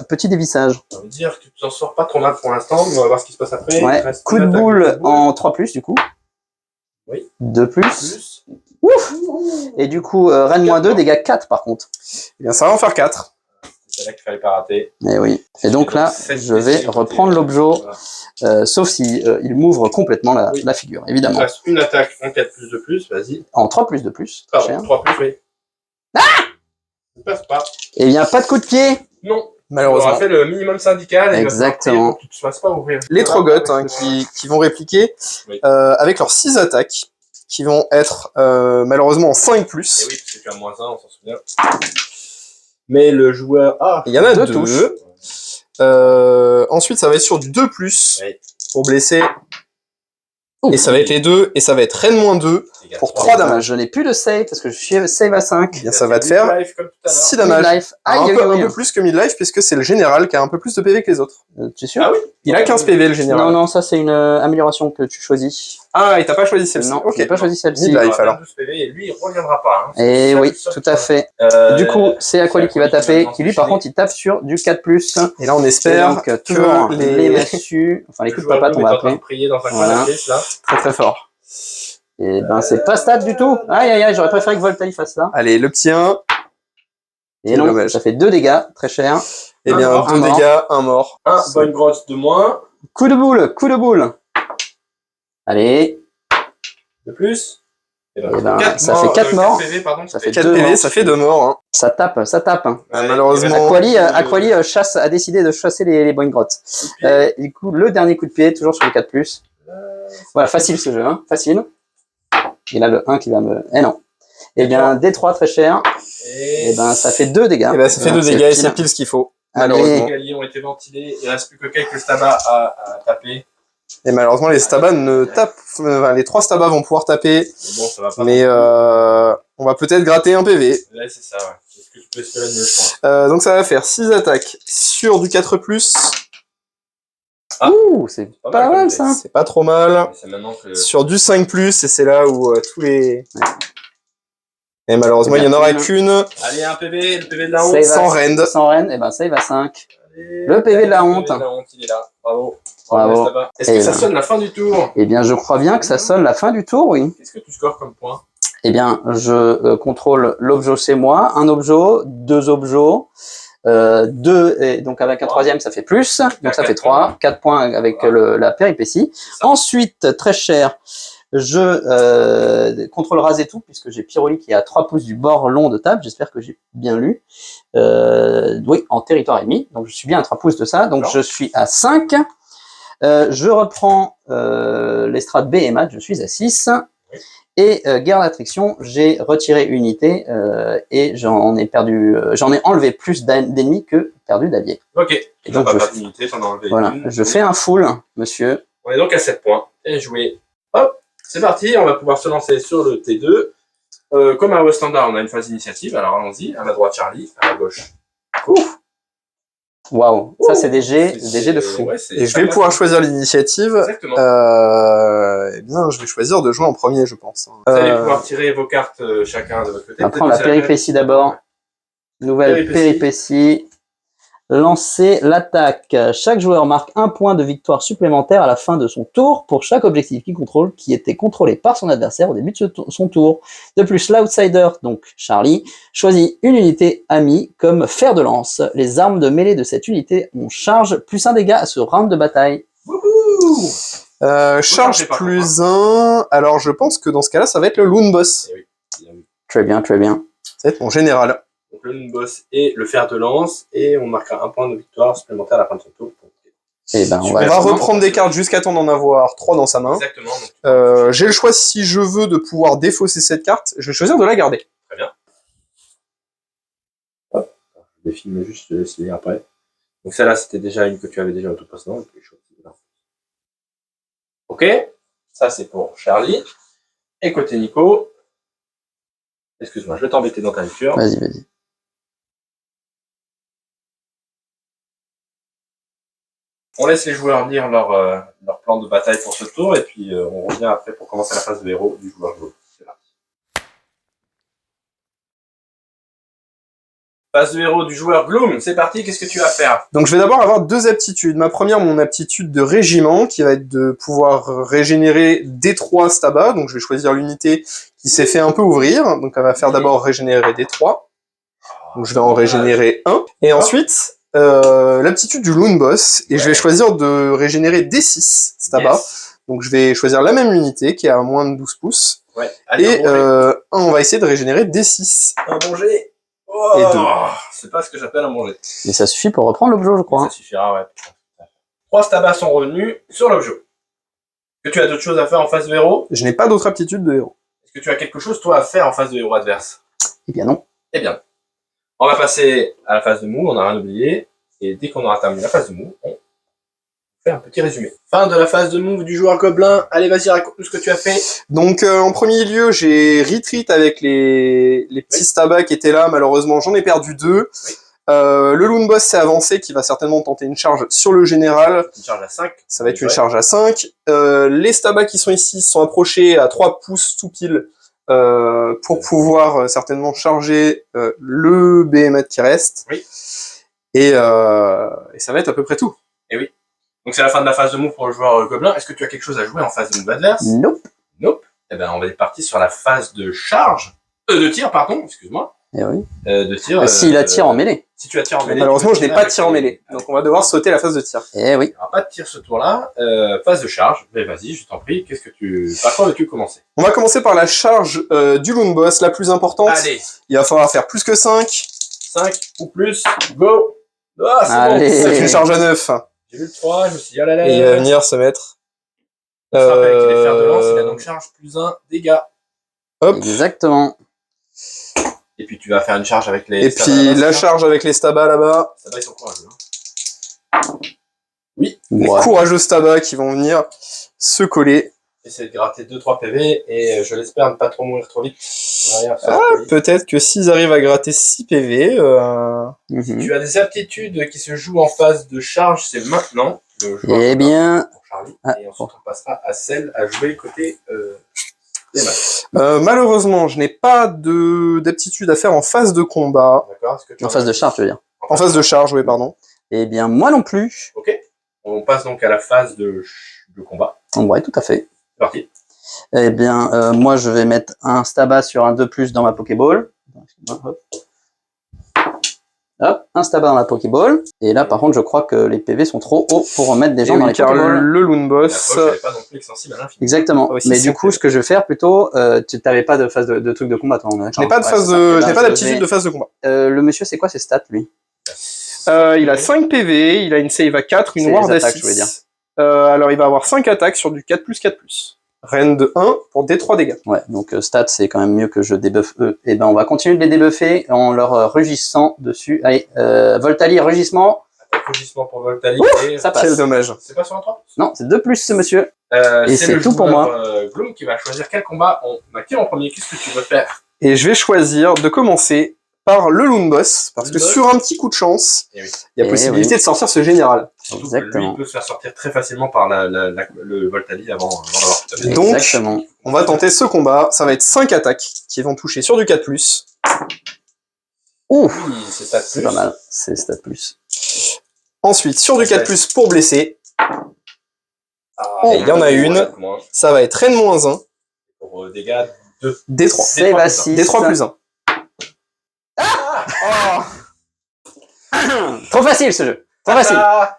Petit dévissage. Ça veut dire que tu t'en sors pas trop mal pour l'instant, mais on va voir ce qui se passe après. Il Ouais. reste Coup une de attaque boule en 3+, du coup. Oui. 2+. Plus. Ouf. Et du coup, Reine -2, dégâts 4 par contre. Eh bien, ça va en faire 4. C'est là qu'il fallait pas rater. Et oui. Et donc là, je vais reprendre l'objet, sauf si il m'ouvre complètement la figure, Il évidemment. reste une attaque en 4+ de plus, vas-y. En 3+ de plus. Pardon, cher. 3+, oui. Ça ne passe pas. Et bien, pas de coup de pied. Non. On Malheureusement. aura fait le minimum syndical. Et Exactement. pour que tu ne te fasses pas ouvrir. Les Trogottes qui vont répliquer Oui. avec leurs 6 attaques, qui vont être malheureusement en 5+. Et oui, parce que tu as -1, on s'en souvient. Mais le joueur... Ah, Il y en a Deux 2. touches. Ensuite, ça va être sur du 2+, Oui. pour blesser Et ça va être les deux, et ça va être Reine -2 pour 3 dommages. Je n'ai plus de save parce que je suis save à 5. Bien, ça va te faire 6 dommages. Un peu plus que midlife, puisque c'est le général qui a un peu plus de PV que les autres. Tu es sûr? Ah oui? Il a 15 PV, le général. Non, non, ça c'est une amélioration que tu choisis. Ah, et t'as pas choisi celle-ci? Non, Ok. j'ai pas choisi celle-ci. Midlife, alors. 12 PV, et lui, il reviendra pas. Hein. Et oui, tout à fait. Du coup, c'est Aquali qui va taper, qui lui par contre il tape sur du 4+. Et là on espère donc, toujours que les massues, enfin les coups de papates on va appeler. Prier dans un Voilà. coin de pièce, là. très très fort. Et ben c'est pas stat du tout. Aïe aïe aïe, j'aurais préféré que Voltaï fasse ça. Allez, le petit 1. Et non, dommage. ça fait 2 dégâts, très cher. Eh bien, mort, 2 un mort. dégâts, 1 mort. Un bonne grotte de moins. Coup de boule, coup de boule. Allez, De plus. Et Eh ben, ça fait 4 morts. 4 PV, pardon, Ça fait 4 2 PV, morts. ça fait 2 morts. Hein. Ça tape, ça tape. Malheureusement. Aquali chasse, a décidé de chasser les bonnes grottes. Du coup, le dernier coup de pied, toujours sur le 4+. Voilà, facile ce jeu, hein, facile. Et là, le 1 qui va me... Eh non. Eh bien, D3 très cher. Et Eh ben, ça fait 2 dégâts. Et ben, ça fait 2 dégâts et c'est pile ce qu'il faut. Allez. les Malheureusement. escaliers ont été ventilés. Il reste plus que quelques stabas à taper. Et malheureusement, les stabas ne tapent. Enfin, les 3 stabas vont pouvoir taper. Mais bon, ça va pas. Mais on va peut-être gratter un PV. Là, c'est ça, ouais. C'est ce que tu peux espérer de mieux, je pense. Donc ça va faire 6 attaques sur du 4+. Ah. Ouh, c'est Pas pas mal comme mal deck. ça. C'est pas trop mal. Mais c'est maintenant que... Sur du 5+, et c'est là où tous les... Et malheureusement, il y en aura qu'une. Allez, un PV, le PV de la honte. Save Sans rend. Sans reine, et ben save à 5. Allez, Le PV de la honte. Le PV de la honte, il est là. Bravo. Bravo. Stabas. Est-ce Et que ça ben. sonne la fin du tour? Eh bien, je crois bien que ça sonne la fin du tour, oui. Qu'est-ce que tu scores comme point? Eh bien, je contrôle l'objet chez moi, un objet, 2 objets, 2, et donc avec un troisième, ça fait plus, donc ça fait 3, 4 points avec la péripétie. Ensuite, très cher, je contrôle raser tout, puisque j'ai Pyroli qui est à 3 pouces du bord long de table, j'espère que j'ai bien lu. Oui, en territoire ennemi, donc je suis bien à 3 pouces de ça, donc je suis à 5. Je reprends les strates B et mat, je suis à 6. Et guerre d'attraction, j'ai retiré une unité et j'en ai enlevé plus d'ennemis que perdu d'alliés. Ok. Et donc pas d'unité, t'en as enlevé voilà, une. je fais un full, monsieur. On est donc à 7 points. Et joué. Hop, c'est parti, on va pouvoir se lancer sur le T2. Comme à standard, on a une phase d'initiative, alors allons-y. À ma droite, Charlie, à ma gauche. Ouf. Waouh, ça c'est des jets de fou. Ouais, Et je vais pouvoir choisir l'initiative. Exactement. Eh bien, je vais choisir de jouer en premier, je pense. Vous allez pouvoir tirer vos cartes chacun de votre côté. On va prendre la péripétie d'abord. Nouvelle péripétie. Lancer l'attaque. Chaque joueur marque un point de victoire supplémentaire à la fin de son tour pour chaque objectif qu'il contrôle qui était contrôlé par son adversaire au début de son tour. De plus, l'outsider, donc Charlie, choisit une unité amie comme fer de lance. Les armes de mêlée de cette unité ont charge plus 1 dégât à ce round de bataille. Wouhou. Charge plus 1. Alors, je pense que dans ce cas-là, ça va être le Loon Boss. Eh oui. Très bien, très bien. Ça va être mon général. Donc le boss et le fer de lance, et on marquera un point de victoire supplémentaire à la fin de son tour. Et ben, On va reprendre des cartes jusqu'à temps d'en avoir 3 dans sa main. Exactement. Donc, J'ai le choix, si je veux, de pouvoir défausser cette carte. Je vais choisir de la garder. très bien. Hop, je vais filmer juste essayer après. Donc celle-là, c'était déjà une que tu avais déjà au tout précédent. Ok, ça c'est pour Charlie. Et côté Nico, excuse-moi, je vais t'embêter dans ta lecture. Vas-y, vas-y. On laisse les joueurs lire leur plan de bataille pour ce tour, et puis on revient après pour commencer la phase de héros du joueur Gloom. C'est parti. Phase de héros du joueur Gloom, c'est parti, qu'est-ce que tu vas faire? Donc, je vais d'abord avoir 2 aptitudes. Ma première, mon aptitude de régiment, qui va être de pouvoir régénérer D3 Staba. Donc, je vais choisir l'unité qui s'est fait un peu ouvrir. Donc, elle va faire d'abord régénérer D3. Donc, je vais en régénérer 1. Et ensuite, l'aptitude du Loon Boss. Et je vais choisir de régénérer D6 Staba. Yes. Donc, je vais choisir la même unité qui est à moins de 12 pouces. Ouais. Allez, Et un bon jet. on va essayer de régénérer D6. Un bon jet. Oh, Et 2. c'est pas ce que j'appelle un bon jet. Mais ça suffit pour reprendre l'objet, je crois. Ça suffira, ouais. 3 stabas sont revenus sur l'objet. Est-ce que tu as d'autres choses à faire en phase de héros? Je n'ai pas d'autre aptitude de héros. Est-ce que tu as quelque chose, toi, à faire en phase de héros adverse? Eh bien non. Eh bien, on va passer à la phase de mou, on n'a rien oublié. Et dès qu'on aura terminé la phase de mou, on faire un petit résumé. Fin de la phase de move du joueur gobelin. Allez, vas-y, raconte-nous ce que tu as fait. Donc en premier lieu, j'ai retreat avec les petits stabas qui étaient là. Malheureusement, j'en ai perdu 2. Oui. Le Loon Boss s'est avancé, qui va certainement tenter une charge sur le général. Une charge à 5. Ça va être une charge à 5. Les stabas qui sont ici sont approchés à 3 pouces tout pile pour pouvoir certainement charger le behemoth qui reste. Oui. Et ça va être à peu près tout. Et oui. Donc c'est la fin de la phase de move pour le joueur gobelin. Est-ce que tu as quelque chose à jouer en phase de move adverse? Nope. Nope. Eh ben on va être parti sur la phase de charge. De tir, pardon, excuse-moi. Eh oui. De tir. S'il a tir en mêlée. Si tu as tir en mêlée. Malheureusement, tu je peux n'ai tirer pas de tir en avec mêlée. Donc on va devoir sauter la phase de tir. Eh oui. Il n'y aura pas de tir ce tour-là. Phase de charge. Mais vas-y, je t'en prie. Par quoi veux-tu commencer? On va commencer par la charge du Loon Boss, la plus importante. Allez. Il va falloir faire plus que 5. 5 ou plus. Go. Ah, c'est Allez. bon. Ça fait une charge à 9. J'ai vu le 3, je me suis dit, ah là là. Et il va venir se mettre. On se rappelle qu'il est fer de lance, il a donc charge plus 1 dégâts. Hop. Exactement. Et puis tu vas faire une charge avec les. Et puis la charge avec les stabas là-bas. Stabas, ils sont courageux. Hein. Les Ouais. courageux stabas qui vont venir se coller. Essaye de gratter 2-3 PV et je l'espère ne pas trop mourir trop vite. Derrière, ça, Ah, oui. peut-être que s'ils arrivent à gratter 6 PV. Mhm. Tu as des aptitudes qui se jouent en phase de charge, c'est maintenant. Le joueur Eh bien, pour Charlie. Ah, Et ensuite on passera à celle à jouer côté des maths. Malheureusement, je n'ai pas d'aptitude à faire en phase de combat. D'accord. Est-ce que tu en phase de charge, tu veux dire. En phase de charge, oui, pardon. Eh bien, moi non plus. Ok. On passe donc à la phase de combat. Ouais, tout à fait. C'est parti. Eh bien, moi, je vais mettre un Staba sur un 2+, dans ma Pokéball. Hop. Hop, un Staba dans la Pokéball. Et là, par contre, je crois que les PV sont trop hauts pour remettre des gens dans les car Pokéballs. le Loon La Boss. poche, elle n'est pas non plus extensible à l'infini. Exactement. Ah oui, Mais c'est du ça. coup, ce que je vais faire plutôt, tu n'avais pas de phase de truc de combat, toi. Je n'ai pas de phase de, je n'ai pas d'aptitude de phase de combat. Le monsieur, c'est quoi ses stats, lui? Il a 5 PV, il a une save à 4, une C'est ward les à attaques, 6. je veux dire. Alors il va avoir 5 attaques sur du 4+4+. Reine de 1 pour D3 dégâts. Ouais, donc stats, c'est quand même mieux que je débuffe eux. Et ben, on va continuer de les débuffer en leur rugissant dessus. Allez, Voltali, rugissement. Attaque rugissement pour Voltali. Et Ça passe. Quel dommage. c'est pas sur un 3? Non, c'est 2+, ce monsieur. Et c'est le tout pour joueur, moi. Gloom qui va choisir quel combat on qui en premier. Qu'est-ce que tu veux faire? Et je vais choisir de commencer par le Loon Boss, parce que Loon Boss. sur un petit coup de chance, Eh oui. il y a Eh possibilité oui. de sortir ce général. Surtout que lui, Exactement. il peut se faire sortir très facilement par le Voltali avant d'avoir tout à fait. Donc, Exactement. On va tenter ce combat, ça va être 5 attaques qui vont toucher sur du 4+. Ouf, Oui, c'est ça. c'est pas mal. C'est stat plus. Ensuite, sur du 4+, pour blesser, Et il y en a une. ça va être Reine -1, Pour dégâts 2. D3. Save à 6. D3+1. Trop facile, ce jeu. Trop facile. Ah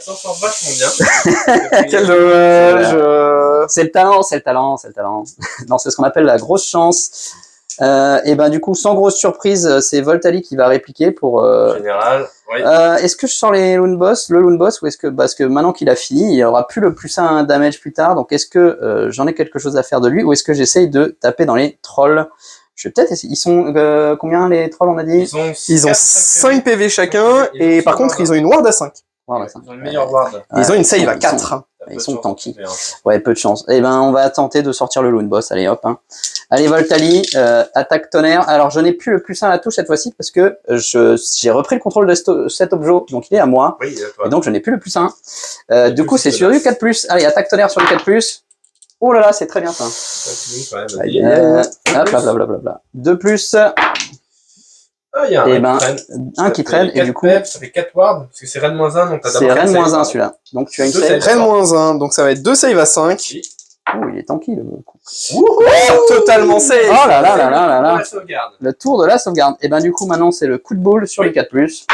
ça s'en vachement bien. Quel dommage. C'est le talent, c'est le talent, c'est le talent. Non, c'est ce qu'on appelle la grosse chance. Et ben du coup, sans grosse surprise, c'est Voltali qui va répliquer pour. Général, oui. Est-ce que je sors le Loon Boss, ou est-ce que parce que maintenant qu'il a fini, il aura plus le +1 damage plus tard. Donc est-ce que j'en ai quelque chose à faire de lui, ou est-ce que j'essaye de taper dans les trolls? Je vais peut-être essayer. Ils sont combien les trolls, on a dit? Ils ont 5 PV chacun, et par contre, ils ont une ward à 5. Voilà, Ils ont une meilleure ward. Ils ont une save à ils 4. Ils sont tanky. Ouais, peu de chance. Eh ben, on va tenter de sortir le Loon Boss. Allez, hop. Hein. Allez, Voltali, attaque tonnerre. Alors, je n'ai plus le +1 à la touche cette fois-ci parce que j'ai repris le contrôle de cet objet, donc il est à moi. Oui, toi. Et donc, je n'ai plus le +1. Du coup, c'est sur du 4+. Allez, attaque tonnerre sur du 4+. Oh là là, c'est très bien ça. Aïe, aïe, aïe. Hop, blablabla. 2+, Ah, il y a Eh un ben, qui traîne. un qui traîne, et du coup, Ça fait 4 wards, parce que c'est Rennes -1, donc t'as c'est d'abord Rennes quatre saves, -1 pardon. celui-là. Donc, tu as une Deux save. saves. Reine -1, donc ça va être 2 saves à 5. Oui. Oh, il est tanky, le coup. Totalement save. Oh là là là là là là. La sauvegarde. Le tour de la sauvegarde. Et ben du coup maintenant c'est le coup de boule sur les 4+.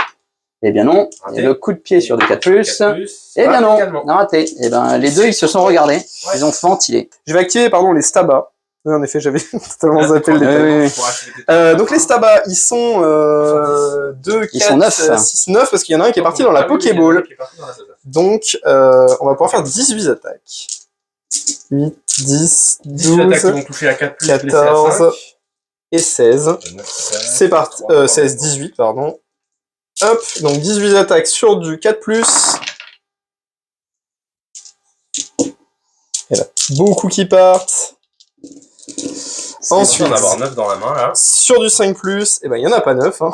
Eh bien non. Raté. Et le coup de pied sur du 4+. 4+. Eh bien non. Également. Non, raté. Et ben les deux ils se sont regardés. Ouais. Ils ont ventilé. Je vais activer pardon, les stabas. Oui, en effet, j'avais totalement zappé le Ouais, détail. ouais, ouais. Pour acheter des Donc les stabas, ils sont 2, Ils sont 4, neuf. 6, 9, parce qu'il y en a un qui est parti dans la Pokéball. Donc on va pouvoir faire 18 attaques. 8, 10, 18 attaques qui 12, vont toucher à 4+, blessés à 14 5. et 16. C'est parti. 16, 18, pardon. Hop, donc 18 attaques sur du 4+. Beaucoup qui partent. Ensuite, On va avoir 9 dans la main, là. sur du 5+, eh ben, il n'y en a pas 9. Hein.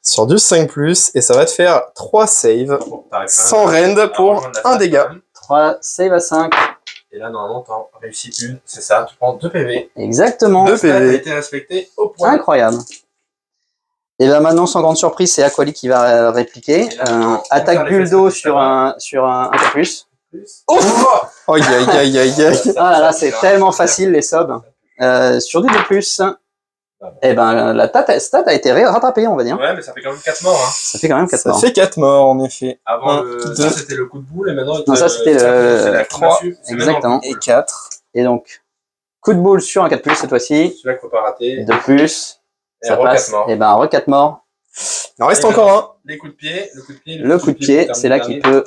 Sur du 5+, et ça va te faire 3 saves, Bon, t'arrives sans rend pour un dégât. 3 save à 5. Et là, normalement, t'en réussis une. C'est ça, tu prends 2 PV. Exactement. 2 Ça a PV. été respecté au point. Incroyable. Et là maintenant, sans grande surprise, c'est Aquali qui va répliquer. Et là, on va Attaque faire les Buldo fesses sur un plus. Oh aïe aïe aïe aïe aïe. Ah là là, c'est tellement facile les subs. Sur du 2+, eh ben, la stat a été rattrapée, on va dire. Ouais, mais ça fait quand même 4 morts. Hein. Ça fait quand même 4 Ça morts. fait 4 morts en effet. Avant, deux. ça c'était le coup de boule, et maintenant, Non, ça, c'était c'est le la 3. c'est maintenant Exactement. le coup de boule. 4. Et donc, coup de boule sur un 4+, cette fois-ci. Celui-là qu'il faut pas rater. 2+, Et ça re 4 passe. morts. Et ben, re 4 morts. Il en reste Et encore un. Les coups de pied, le coup de pied. Le coup de pied, c'est là qu'il peut...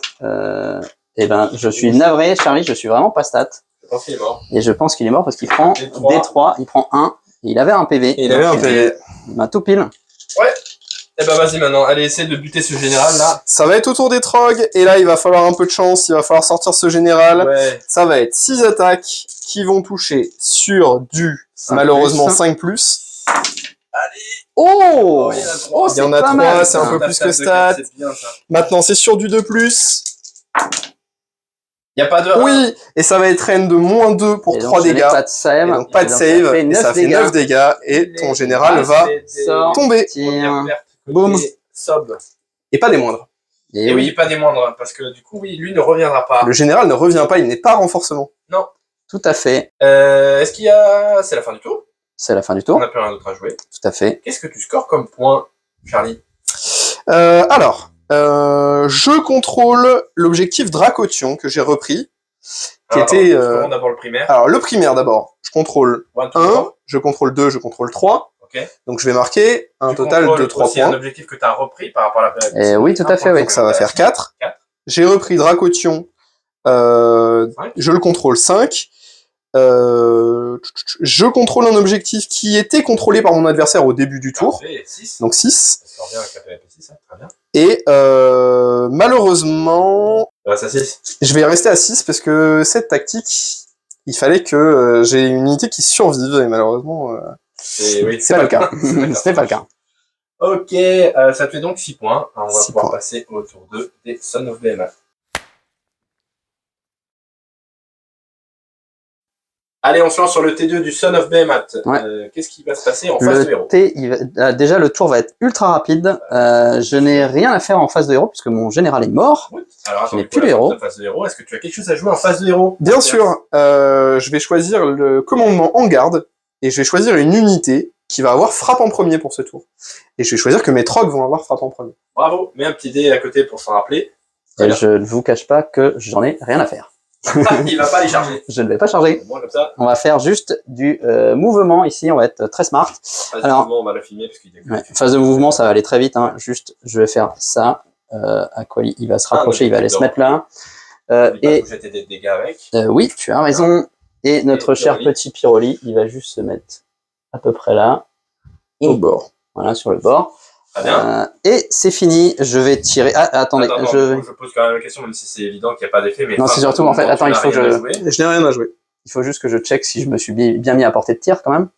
Eh ben, je suis navré, Charlie, je suis vraiment pas stat. Je pense qu'il est mort. Et je pense qu'il est mort parce qu'il prend D3. D3, il prend 1. Et il avait un PV. Et il avait un PV. Ben, tout pile. Eh ben vas-y maintenant, allez essaie de buter ce général là. Ça va être autour des trogs, et là il va falloir un peu de chance, il va falloir sortir ce général. Ouais. Ça va être 6 attaques qui vont toucher sur du, 5+. malheureusement, 5+. Oh, il y en a 3. Il y en a pas 3, mal, c'est un ça. peu plus que stat. C'est bien ça. Maintenant c'est sur du 2+. Y a pas de. Oui, et ça va être reine de -2 pour Et donc, 3 je n'ai dégâts. pas de save. Et donc pas de Et donc, save, ça fait et 9 ça fait dégâts. 9 dégâts, et ton général va Sort. tomber. Tire. Boum. Boum. Sob. Et pas des moindres. Et Et oui, oui, pas des moindres, parce que du coup, oui, lui ne reviendra pas. Le général ne revient pas, il n'est pas renforcement. tout à fait. Est-ce qu'il y a. C'est la fin du tour. C'est la fin du On tour. n'a plus rien d'autre à jouer. Tout à fait. Qu'est-ce que tu scores comme point, Charlie? Je contrôle l'objectif Dracotion que j'ai repris, qui était... Scores d'abord le primaire. Alors, le primaire d'abord, je contrôle 1, 1, je contrôle 2, je contrôle 3. Ok. Donc je vais marquer un Tu total contrôles de 3 aussi un points. objectif que tu as repris par rapport à la. Et oui, tout à fait, oui. Donc ça va faire 4. 4. J'ai repris Dracotion, je le contrôle 5. Je contrôle un objectif qui était contrôlé par mon adversaire au début du tour, 6. donc 6. Ça sort bien avec la PVP6, hein, très bien. Et malheureusement, Ça 6. je vais rester à 6 parce que cette tactique, il fallait que j'ai une unité qui survive, et malheureusement, Oui. c'est pas le cas. Ce n'est pas le cas. Ok, ça te fait donc 6 points. On va 6 pouvoir points. passer au tour 2 des Son of BMA. Allez, on se lance sur le T2 du Son of Behemoth. Ouais. Qu'est-ce qui va se passer en phase de héros? Déjà, le tour va être ultra rapide. Je n'ai rien à faire en phase de héros puisque mon général est mort. Oui. Alors, Je n'ai attends, plus le héros. En phase de héros, est-ce que tu as quelque chose à jouer en phase de héros? Bien sûr, je vais choisir le commandement en garde, et je vais choisir une unité qui va avoir frappe en premier pour ce tour. Et je vais choisir que mes trogs vont avoir frappe en premier. Bravo, mets un petit dé à côté pour s'en rappeler. Et je ne vous cache pas que j'en ai rien à faire. Il va pas les charger. Je ne vais pas charger. Bon, comme ça, On va faire juste du mouvement ici. On va être très smart. phase de Alors- mouvement, on va la filmer parce qu'il y a Ouais, phase de mouvement, ça va aller très vite. Hein. Juste, je vais faire ça. Aquali, il va se rapprocher, il va aller se mettre là. et Et jeter des dégâts avec. oui, tu as raison. Et notre Et cher Piroli. petit Piroli, il va juste se mettre à peu près là. Au bord. Voilà, sur le bord. Très bien. Et c'est fini. Je vais tirer. Ah, attendez. Attends, je... je pose quand même la question, même si c'est évident qu'il n'y a pas d'effet. Mais Non, c'est surtout, en fait, attends, il faut que Je n'ai rien à jouer. Il faut juste que je check si je me suis bien mis à portée de tir quand même.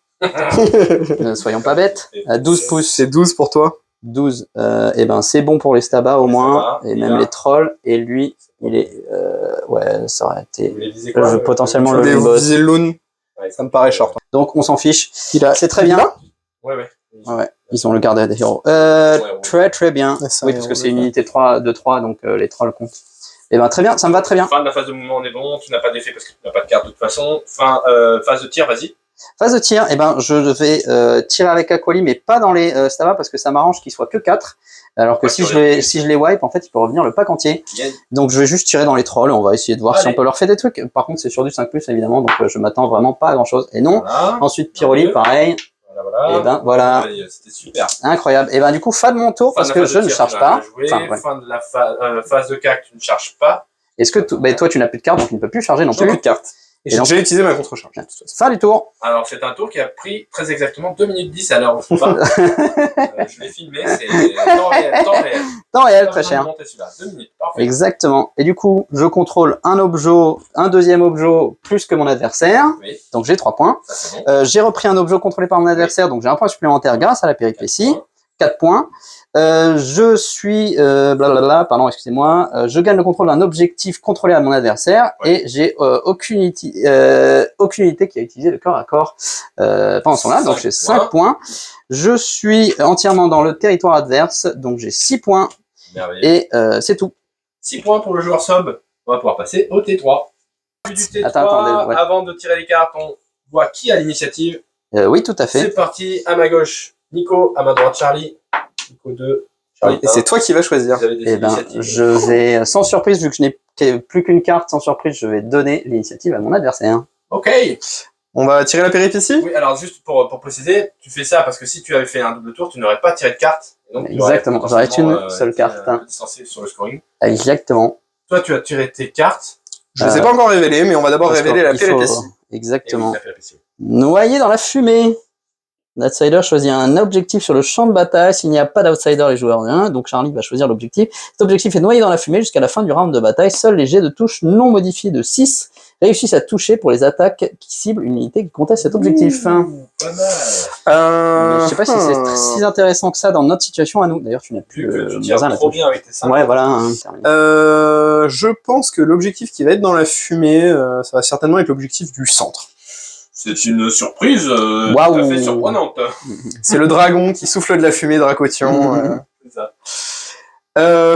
Soyons pas bêtes. 12 pouces. C'est 12 pour toi. 12. Et ben c'est bon pour les stabas au Les moins. stabas, Et il même a- les trolls. Et lui, il est. Ouais, ça aurait été. Vous voulez viser quoi, potentiellement Je le voulais boss. viser le loon. Ouais, Ça me paraît short. Donc on s'en fiche. Il a... C'est très bien. Ouais. Ouais, ils ont le gardé des héros. Ouais. Très très bien. Ouais, c'est Oui, un parce héros que c'est une de unité de 3, donc les trolls comptent. Et ben très bien, ça me va très bien. Fin de la phase de mouvement, on est bon. Tu n'as pas d'effet parce que tu n'as pas de carte de toute façon. Phase de tir, vas-y. Phase de tir, et ben je vais tirer avec Aquali, mais pas dans les stabas parce que ça m'arrange qu'ils soient que 4. Alors que Ouais, si sur je les- les wipe, en fait, il peut revenir le pack entier. Gagne. Donc je vais juste tirer dans les trolls, on va essayer de voir si Allez. on peut leur faire des trucs. Par contre, c'est sur du 5+, évidemment, donc je m'attends vraiment pas à grand chose. Et non, Voilà. ensuite Piroli, pareil. Voilà. Et ben voilà, Allez, c'était super. incroyable. Et ben du coup, fin de mon tour, Fin parce de la que phase je de ne tir, charge tu n'as pas. pas joué. Enfin, ouais. Fin de la phase de CAC, tu ne charges pas. Est-ce que toi, tu n'as plus de carte, donc tu ne peux plus charger non J'ai plus. plus de cartes. Et j'ai déjà utilisé ma contre-charge. Fin du tour. Alors, c'est un tour qui a pris très exactement 2 minutes 10 à l'heure où on parle. Je l'ai filmé, c'est temps réel. Temps réel, Pas très besoin de cher. monter celui-là. 2 minutes, parfait. Exactement. Et du coup, je contrôle un objet, un deuxième objet plus que mon adversaire. Oui, Donc j'ai 3 points. ça c'est bon. J'ai repris un objet contrôlé par mon adversaire, donc j'ai un point supplémentaire grâce à la péripétie. 4 points. Je suis blablabla, pardon, excusez-moi. Je gagne le contrôle d'un objectif contrôlé à mon adversaire et j'ai aucune unité qui a utilisé le corps à corps pendant son live, donc j'ai 5 points. Je suis entièrement dans le territoire adverse, donc j'ai 6 points. Merveilleux. Et c'est tout. 6 points pour le joueur sub. On va pouvoir passer au T3. Du T3, Attendez, ouais. avant de tirer les cartes, on voit qui a l'initiative. Oui, tout à fait. C'est parti. À ma gauche, Nico. À ma droite, Charlie. Nico 2. Charlie Et c'est toi qui vas choisir. Vous avez des Eh ben, initiatives. je vais, sans surprise, vu que je n'ai plus qu'une carte, sans surprise, je vais donner l'initiative à mon adversaire. Ok. On va tirer la péripétie. Oui, alors juste pour préciser, tu fais ça parce que si tu avais fait un double tour, tu n'aurais pas tiré de carte. Et donc, tu aurais Exactement, j'aurais une seule carte. Un peu distancé sur le scoring. Exactement. Toi, tu as tiré tes cartes. Je ne les ai pas encore révélées, mais on va d'abord Parce révéler la qu'il faut- péripétie. Exactement. Et oui, t'as fait la péripétie. Noyé dans la fumée. L'outsider choisit un objectif sur le champ de bataille. S'il n'y a pas d'outsider, les joueurs 1. Donc Charlie va choisir l'objectif. Cet objectif est noyé dans la fumée jusqu'à la fin du round de bataille. Seuls les jets de touche non modifiés de 6 réussissent à toucher pour les attaques qui ciblent une unité qui conteste cet objectif. Pas mal. Mais je sais pas si c'est si intéressant que ça dans notre situation à nous. D'ailleurs, tu n'as plus Vu que tu le tires bazar trop là-dessus. bien avec tes 5. Ouais, voilà. Hein, terminé. Je pense que l'objectif qui va être dans la fumée, ça va certainement être l'objectif du centre. C'est une surprise Waouh. tout à fait surprenante. C'est le dragon qui souffle de la fumée, Dracotion. C'est ça.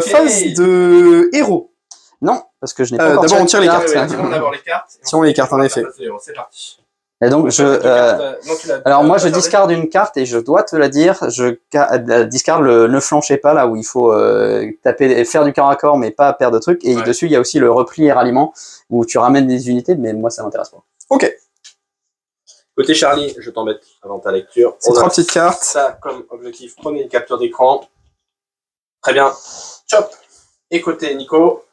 Phase de héros. Non, parce que je n'ai pas encore d'abord, tiré on tire les de cartes. carte. Tirons d'abord les cartes. et Tirons les cartes, en effet. C'est parti. Et donc, alors moi, je discarte. discarde une carte et je dois te la dire. Je discarde le ne flanchez pas là où il faut taper, faire du corps à corps, mais pas perdre de trucs. Et Ouais. dessus, il y a aussi le repli et ralliement où tu ramènes des unités, mais moi, ça m'intéresse pas. Ok, Côté Charlie, je t'embête avant ta lecture. c'est On a 3 petites cartes. ça comme objectif. Prenez une capture d'écran. Très bien. Chop. Et côté Nico,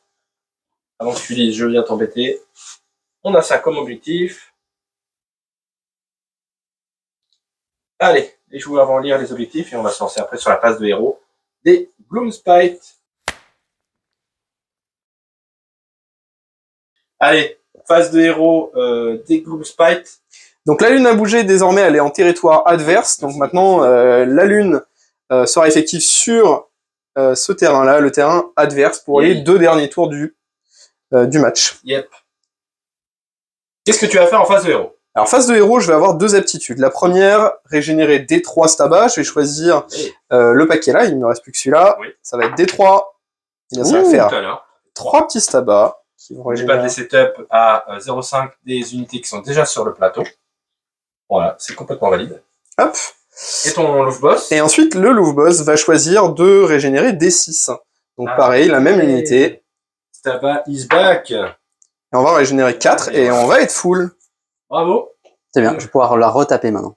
avant que tu lises, je viens t'embêter. On a ça comme objectif. Allez, les joueurs vont lire les objectifs et on va se lancer après sur la phase de héros des Gloomspite. Allez, phase de héros des Gloomspite. Donc la lune a bougé, désormais elle est en territoire adverse. Donc maintenant la lune sera effective sur ce terrain-là, le terrain adverse, pour les 2 derniers tours du match. Yep. Qu'est-ce que tu vas faire en phase de héros? Alors phase de héros, je vais avoir 2 aptitudes. La première, régénérer D3 Staba. Je vais choisir le paquet là, il ne me reste plus que celui-là. Oui. Ça va être D3. Et bien, ça va Tout faire à l'heure. 3 petits Stabas. Qui vont N'oublie pas de régénérer. les setup à 0,5 des unités qui sont déjà sur le plateau. Voilà, c'est complètement valide. Hop. Et ton Louvre Boss. Et ensuite, le Louvre Boss va choisir de régénérer D6. Donc pareil, la même unité. Staba is back. Et on va régénérer 4 et on va être full. Bravo. C'est bien, je vais pouvoir la retaper maintenant.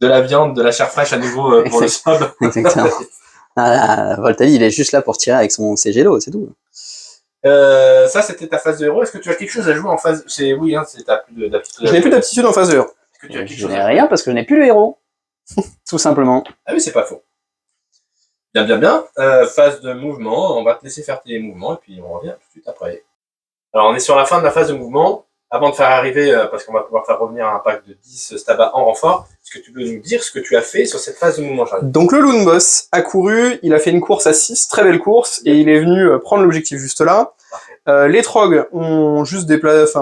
De la viande, de la chair fraîche à nouveau pour le sub. Exactement. Ah, Voltali, il est juste là pour tirer avec ses jets d'eau, c'est tout. Ça, c'était ta phase de héros. Est-ce que tu as quelque chose à jouer en phase? C'est oui, hein, c'est t'as plus d'aptitude. Je n'ai plus d'aptitude en phase de héros. Est-ce que tu as quelque Je chose n'ai à jouer? rien parce que je n'ai plus le héros. Tout simplement. Ah oui, c'est pas faux. Bien, bien, bien. Phase de mouvement. On va te laisser faire tes mouvements et puis on revient tout de suite après. Alors, on est sur la fin de la phase de mouvement. Avant de faire arriver, parce qu'on va pouvoir faire revenir un pack de 10 Staba en renfort, est-ce que tu peux nous dire ce que tu as fait sur cette phase de mouvement, Charlie? Donc le Loon Boss a couru, il a fait une course à 6, très belle course, et il est venu prendre l'objectif juste là. Les Trogs ont juste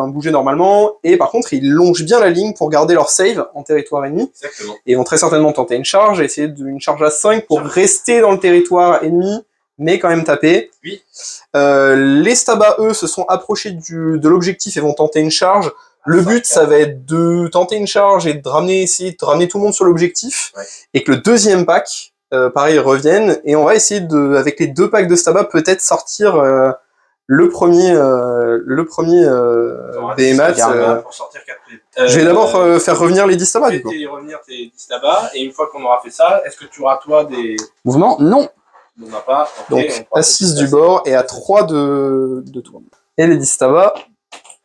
bougé normalement, et par contre ils longent bien la ligne pour garder leur save en territoire ennemi, Exactement. et vont très certainement tenter une charge, essayer une charge à 5 pour rester dans le territoire ennemi, mais quand même taper. Oui. Les Staba, eux, se sont approchés de l'objectif et vont tenter une charge. Le but, ça va être de tenter une charge et essayer de ramener tout le monde sur l'objectif, Ouais. et que le deuxième pack, pareil, revienne, et on va essayer avec les 2 packs de Staba, peut-être sortir le premier Behemoth. Pour sortir 4 Je vais d'abord faire revenir les 10 Staba, du coup. Fais revenir tes 10 Staba, et une fois qu'on aura fait ça, est-ce que tu auras toi des... Mouvement, non. On n'en a pas. Ok, Donc, on prend à 6 tes du bord et à 3 de tour. Et les 10 Staba,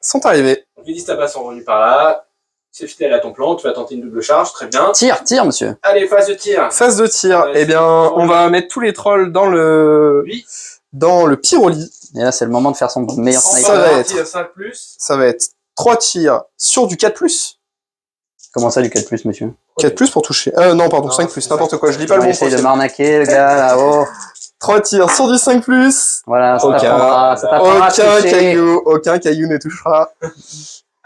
sont arrivés. Donc, les 10 tabacs sont revenus par là. C'est fidèle à ton plan, tu vas tenter une double charge, très bien. Tire, monsieur. Allez, phase de tir. Phase de tir, Ouais, eh bien, on va mettre tous les trolls dans le pyroli. Et là, c'est le moment de faire son meilleur Ça sniper. va être- 5+. Ça va être 3 tirs sur du 4+. Comment ça, du 4+, monsieur? 4+ pour toucher. Non, pardon, Non, 5+, c'est n'importe 5+. quoi, je lis pas le On bon essaye de français. m'arnaquer, le gars, là, oh. 3 tirs sur du 5+. Voilà, ça Aucun- t'apprendra, ça t'apprendra à toucher. Aucun caillou ne touchera.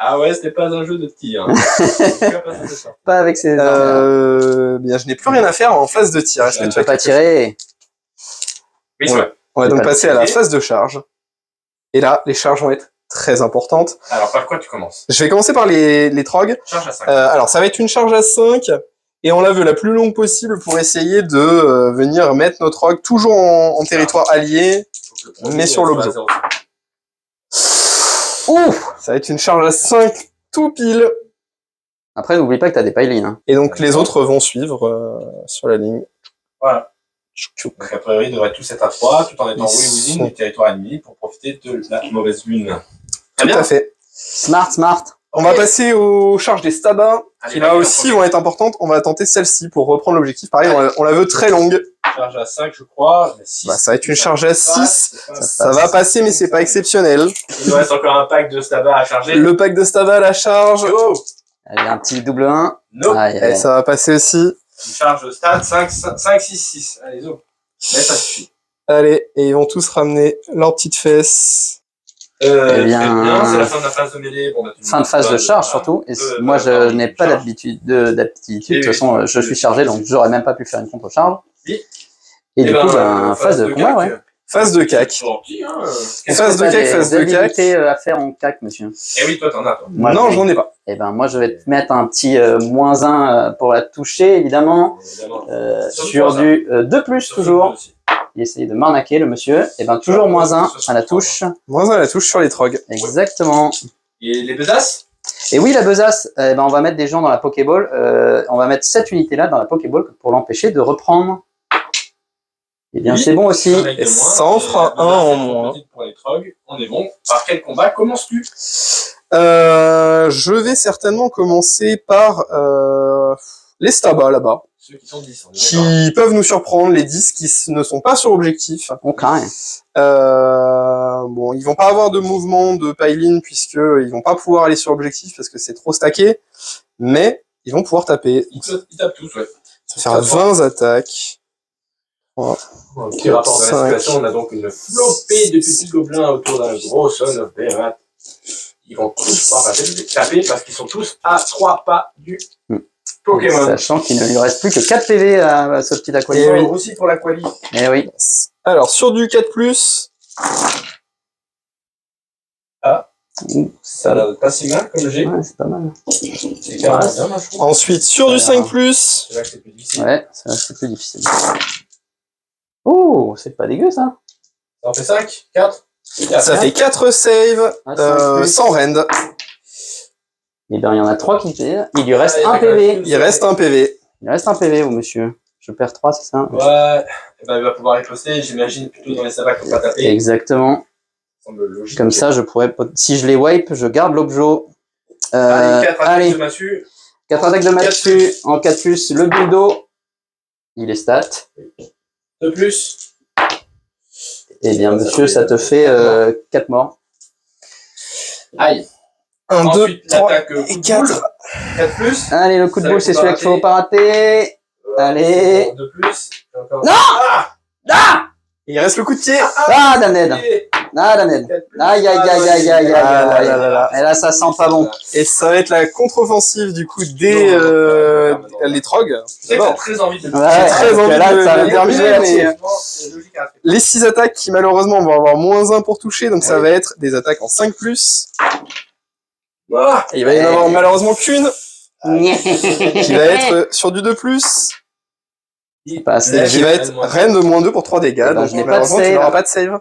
Ah ouais, c'était pas un jeu de tir. Pas avec ses Bien, je n'ai plus rien à faire en phase de tir. Est-ce que Tu tu peux as pas quelque- tirer. Oui, c'est vrai. On va Je donc vais pas passer à la tirer. phase de charge. Et là, les charges vont être très importantes. Alors, par quoi tu commences? Je vais commencer par les trogs. Charge à 5. Alors, ça va être une charge à 5. Et on la veut la plus longue possible pour essayer de venir mettre nos trogs toujours en territoire allié. mais sur l'objet. Ouf. Ça va être une charge à 5 tout pile. Après, n'oublie pas que t'as des pylines. Hein. Et donc, les autres vont suivre sur la ligne. Voilà. Donc, a priori, ils devraient tous être à 3, tout en étant win-win du territoire ennemi pour profiter de la mauvaise lune. Tout à fait. Smart. On va passer aux charges des stabas, Allez, qui là vas-y, aussi on vont être importantes. On va tenter celle-ci pour reprendre l'objectif. Pareil, on la veut très longue. Charge à 5, je crois. Mais 6, Bah, ça va être une charge à 6. Ça Ça va passer, mais c'est pas exceptionnel. Il nous reste encore un pack de stabas à charger. Le pack de staba à la charge. Go. Allez, un petit double 1. No. Aïe, Et aïe. ça va passer aussi. Une charge stade 5, 6, 6. Allez, zo. Mais ça suffit. Allez, et ils vont tous ramener leurs petites fesses. Très bien. bien, c'est la fin de la phase de mêlée. Bon, bah, tu Fin de phase de charge surtout. Et moi, je n'ai pas d'aptitude. De toute façon, je suis chargé, donc j'aurais même pas pu faire une contre-charge. Oui. Et du coup, phase de combat, ouais. Phase de cac. Gentil, hein. Phase de cac, phase de cac. habilités à faire en cac, monsieur. Eh oui, toi, t'en as, toi. Moi, Non, j'en ai pas. Eh ben, moi, je vais te mettre un petit -1 pour la toucher, évidemment. Évidemment. Sur du 2+, toujours. Il essaye de m'arnaquer, le monsieur. Et ben, toujours -1 à la touche. Moins un à la touche sur les trogs. Exactement. Et les besaces? Et oui, la besace, eh ben, on va mettre des gens dans la Pokéball. On va mettre cette unité-là dans la Pokéball pour l'empêcher de reprendre. Eh bien, Oui, c'est bon aussi. Et ça en fera un en moins. Pour les trogs, on est bon. Par quel combat commences-tu? Je vais certainement commencer par les stabas là-bas, Ceux qui sont 10. On est d'accord. qui peuvent nous surprendre, les 10 qui ne sont pas sur objectif. Ok. Bon, ils vont pas avoir de mouvement de pile-in puisque ils vont pas pouvoir aller sur objectif parce que c'est trop stacké, mais ils vont pouvoir taper. Ils tapent tous, ouais. Ça va faire 20 attaques. Dans le petit rapport de la 5. situation, on a donc une flopée de petits gobelins autour d'un gros son of Berat. Ils vont tous pouvoir taper parce qu'ils sont tous à 3 pas du Pokémon. Sachant qu'il ne lui reste plus que 4 PV à ce petit Et aquarium. oui, aussi pour la quali. Eh oui. Alors, sur du 4+, Ça n'a pas si mal comme j'ai. Ouais, c'est pas mal. C'est carrément bien, moi, je trouve. ensuite sur du 5+, C'est là que c'est plus difficile. Ouais, c'est plus difficile. Oh, c'est pas dégueu ça. Ça en fait 5, 4. ça fait 4 saves, Ah, cinq plus. sans rend. Eh bien, il y en a 3 qui PV. Il lui reste Allez, un d'accord. PV. Il reste un PV. Il reste un PV, oh monsieur. Je perds 3, c'est ça? Ouais, et ben, il va pouvoir riposter, j'imagine, plutôt dans les sabbats qu'on va taper. Exactement. Ça semble logique. Comme ça, je pourrais, si je les wipe, je garde l'objet. Allez, 4 attaques allez, de massue. 4 attaques de massue en 4+, le bulldo. Il est stat. De plus. Eh bien, monsieur, ça te fait 4 morts. Aïe. 1, 2, Ensuite, 3 l'attaque et coup de 4. boule. 4 plus. Allez, le coup de Ça, boule, faut c'est pas celui qu'il faut rater. pas rater. Allez. 2 plus. Et encore. Non. Ah. Ah! Il reste le coup de pied. Ah, Damned. Et Ah, Damned. 4 plus. Aïe, aïe, aïe, aïe, aïe, Ah là aïe, là là là. aïe. Et là, ça sent pas bon. Et ça va être la contre-offensive du coup des les trogs. Je sais que D'abord, t'as très envie de Ouais, très parce que envie là, de ça va le terminer, terminer, mais... mais- les 6 attaques qui malheureusement vont avoir -1 pour toucher, donc ça va être des attaques en 5+. Ah. Et il va y en avoir malheureusement qu'une qui va être sur du 2+, Pas assez. et qui va être reine de -2 pour 3 dégâts. Eh ben, Donc je n'ai pas de malheureusement tu save. n'auras pas de save.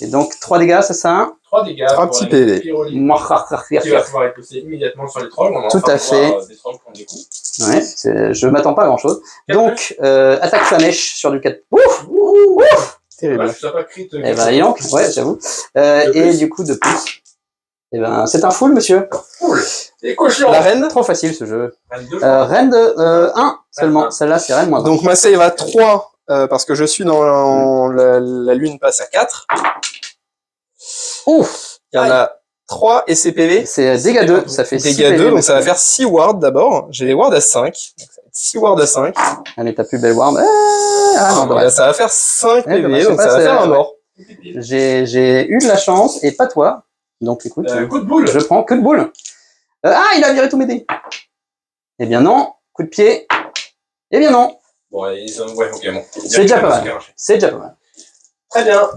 Et donc, 3 dégâts, c'est ça? 3 dégâts. 3 pour petits la PV. Pyroli. Ouais, Qui va pouvoir être poussé immédiatement sur les trolls. On va Tout enfin à fait. pouvoir, des trolls prendre des coups. je m'attends pas à grand chose. 4 Donc, attaque flamèche sur du 4. Ouf! Terrible. Je sais pas crit. Eh ben, dis donc, ouais, j'avoue. De Et plus. du coup, de plus. Et ben, c'est un full, monsieur. Cool. C'est cochon. La reine. Trop facile, ce jeu. Reine de joie. Reine de 1 seulement. un. Celle-là, c'est reine moins 1. Donc ma save à 3, parce que je suis dans la lune passe à 4. Ouf. Il y en a 3 et c'est PV. C'est dégâts 2, ça fait 6 Dégâts 2, donc ça va faire 6 wards d'abord. J'ai les wards à 5. Donc ça va être 6 wards à 5. Allez, ta plus belle ward. Non, Voilà, ça va faire 5 Ouais, PV, dommage, donc c'est ça pas- va faire un c'est- mort. J'ai eu de la chance, et pas toi. Donc écoute, Coup de boule. je prends que de boule. Il a viré tous mes dés. Eh bien non. Coup de pied. Eh bien non. Bon, ils ont... Ouais, ok, bon. C'est déjà pas mal. C'est déjà pas mal. Très bien.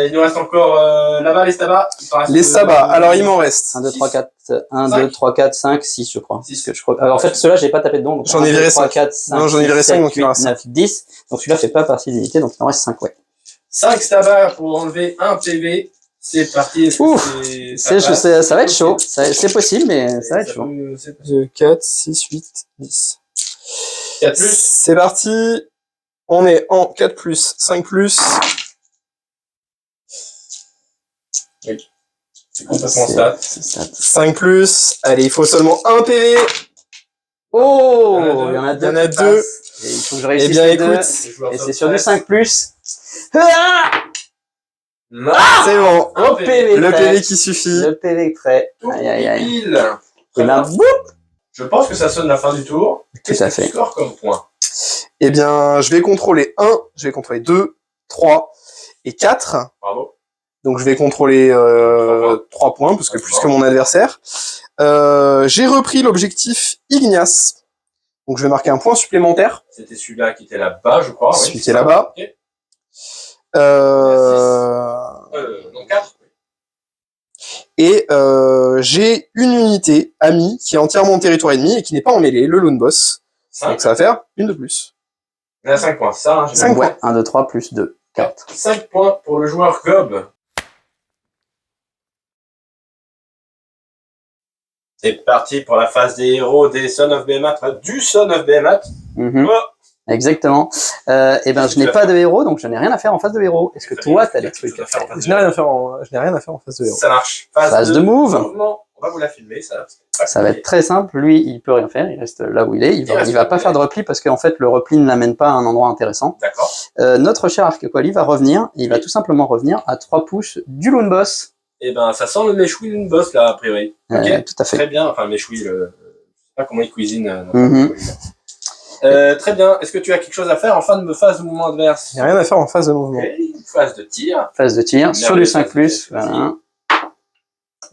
Il nous reste encore là-bas les stabas. Les sabbats, alors il m'en reste. 1, 2, 3, 4, 1, 5. 2, 3, 4, 5, 6, je crois. Six. Parce que je crois... Alors, en fait, ceux-là, j'ai pas tapé dedans. donc J'en ai 1, 2, viré 3, 5. 4, 5, Non, j'en ai 6, viré 5, 7, donc il en reste 9, 10. Donc celui-là fait pas partie de l'unité, donc il en reste 5, ouais. 5 stabas pour enlever un PV. C'est parti. Est-ce que Ouf. Ça va être chaud. C'est possible, mais ça va être chaud. 2, 4, 6, 8, 10. 4 plus. C'est parti. On est en 4 plus, 5 plus. C'est complètement stat. C'est stat. 5 plus. Allez, il faut seulement un PV. Oh, Il il y en a deux. Il y en a qui deux. passent. Et il faut que je Eh réussisse bien, les deux. écoute. Et c'est sur du 5 plus. Ah, Non. C'est bon. Un au PV Le prêt. PV qui suffit. Le PV prêt. Tout Aïe, aïe, aïe. pile. Et ben, boum. Je pense que ça sonne la fin du tour. Qu'est-ce à que tu fait. scores comme point? Eh bien, je vais contrôler 1, je vais contrôler 2, 3 et 4. Bravo. Donc, je vais contrôler 3 points, parce que plus que mon adversaire. J'ai repris l'objectif Ignace. Donc, je vais marquer un point supplémentaire. C'était celui-là qui était là-bas, je crois. Celui oui, qui est là-bas. Ok. Non, 4. Et j'ai une unité amie qui est entièrement en territoire ennemi et qui n'est pas en mêlée, le lone boss. 5. Donc, ça va faire une de plus. On est à 5 points. Ça, hein, j'ai 5 Ouais, 1, 2, 3 plus 2, 4. 5 points pour le joueur Gob. C'est parti pour la phase des héros des Son of Behemoth, du Son of Behemoth. Mhm. Oh. Exactement. Et ben, je n'ai pas de héros, donc je n'ai rien à faire en face de héros. Est-ce que toi, t'as des trucs à faire? Je n'ai rien à faire en face de héros. Ça marche. Phase de move. Mouvement. On va vous la filmer, ça. Ça va être très simple. Lui, il peut rien faire. Il reste là où il est. Il va pas faire de repli parce qu'en fait, le repli ne l'amène pas à un endroit intéressant. D'accord. Notre cher Arquequali va revenir. Et il va tout simplement revenir à 3 pouces du Lone Boss. Et ben, ça sent le méchoui d'une boss, là, a priori. Ok. Tout à fait. Très bien. Enfin, le méchoui, je sais pas comment il cuisine. Mhm. Très bien. Est-ce que tu as quelque chose à faire en fin de phase de mouvement adverse? Il n'y a rien à faire en phase de mouvement. Ok. Phase de tir. Phase de tir sur du 5 plus. Voilà.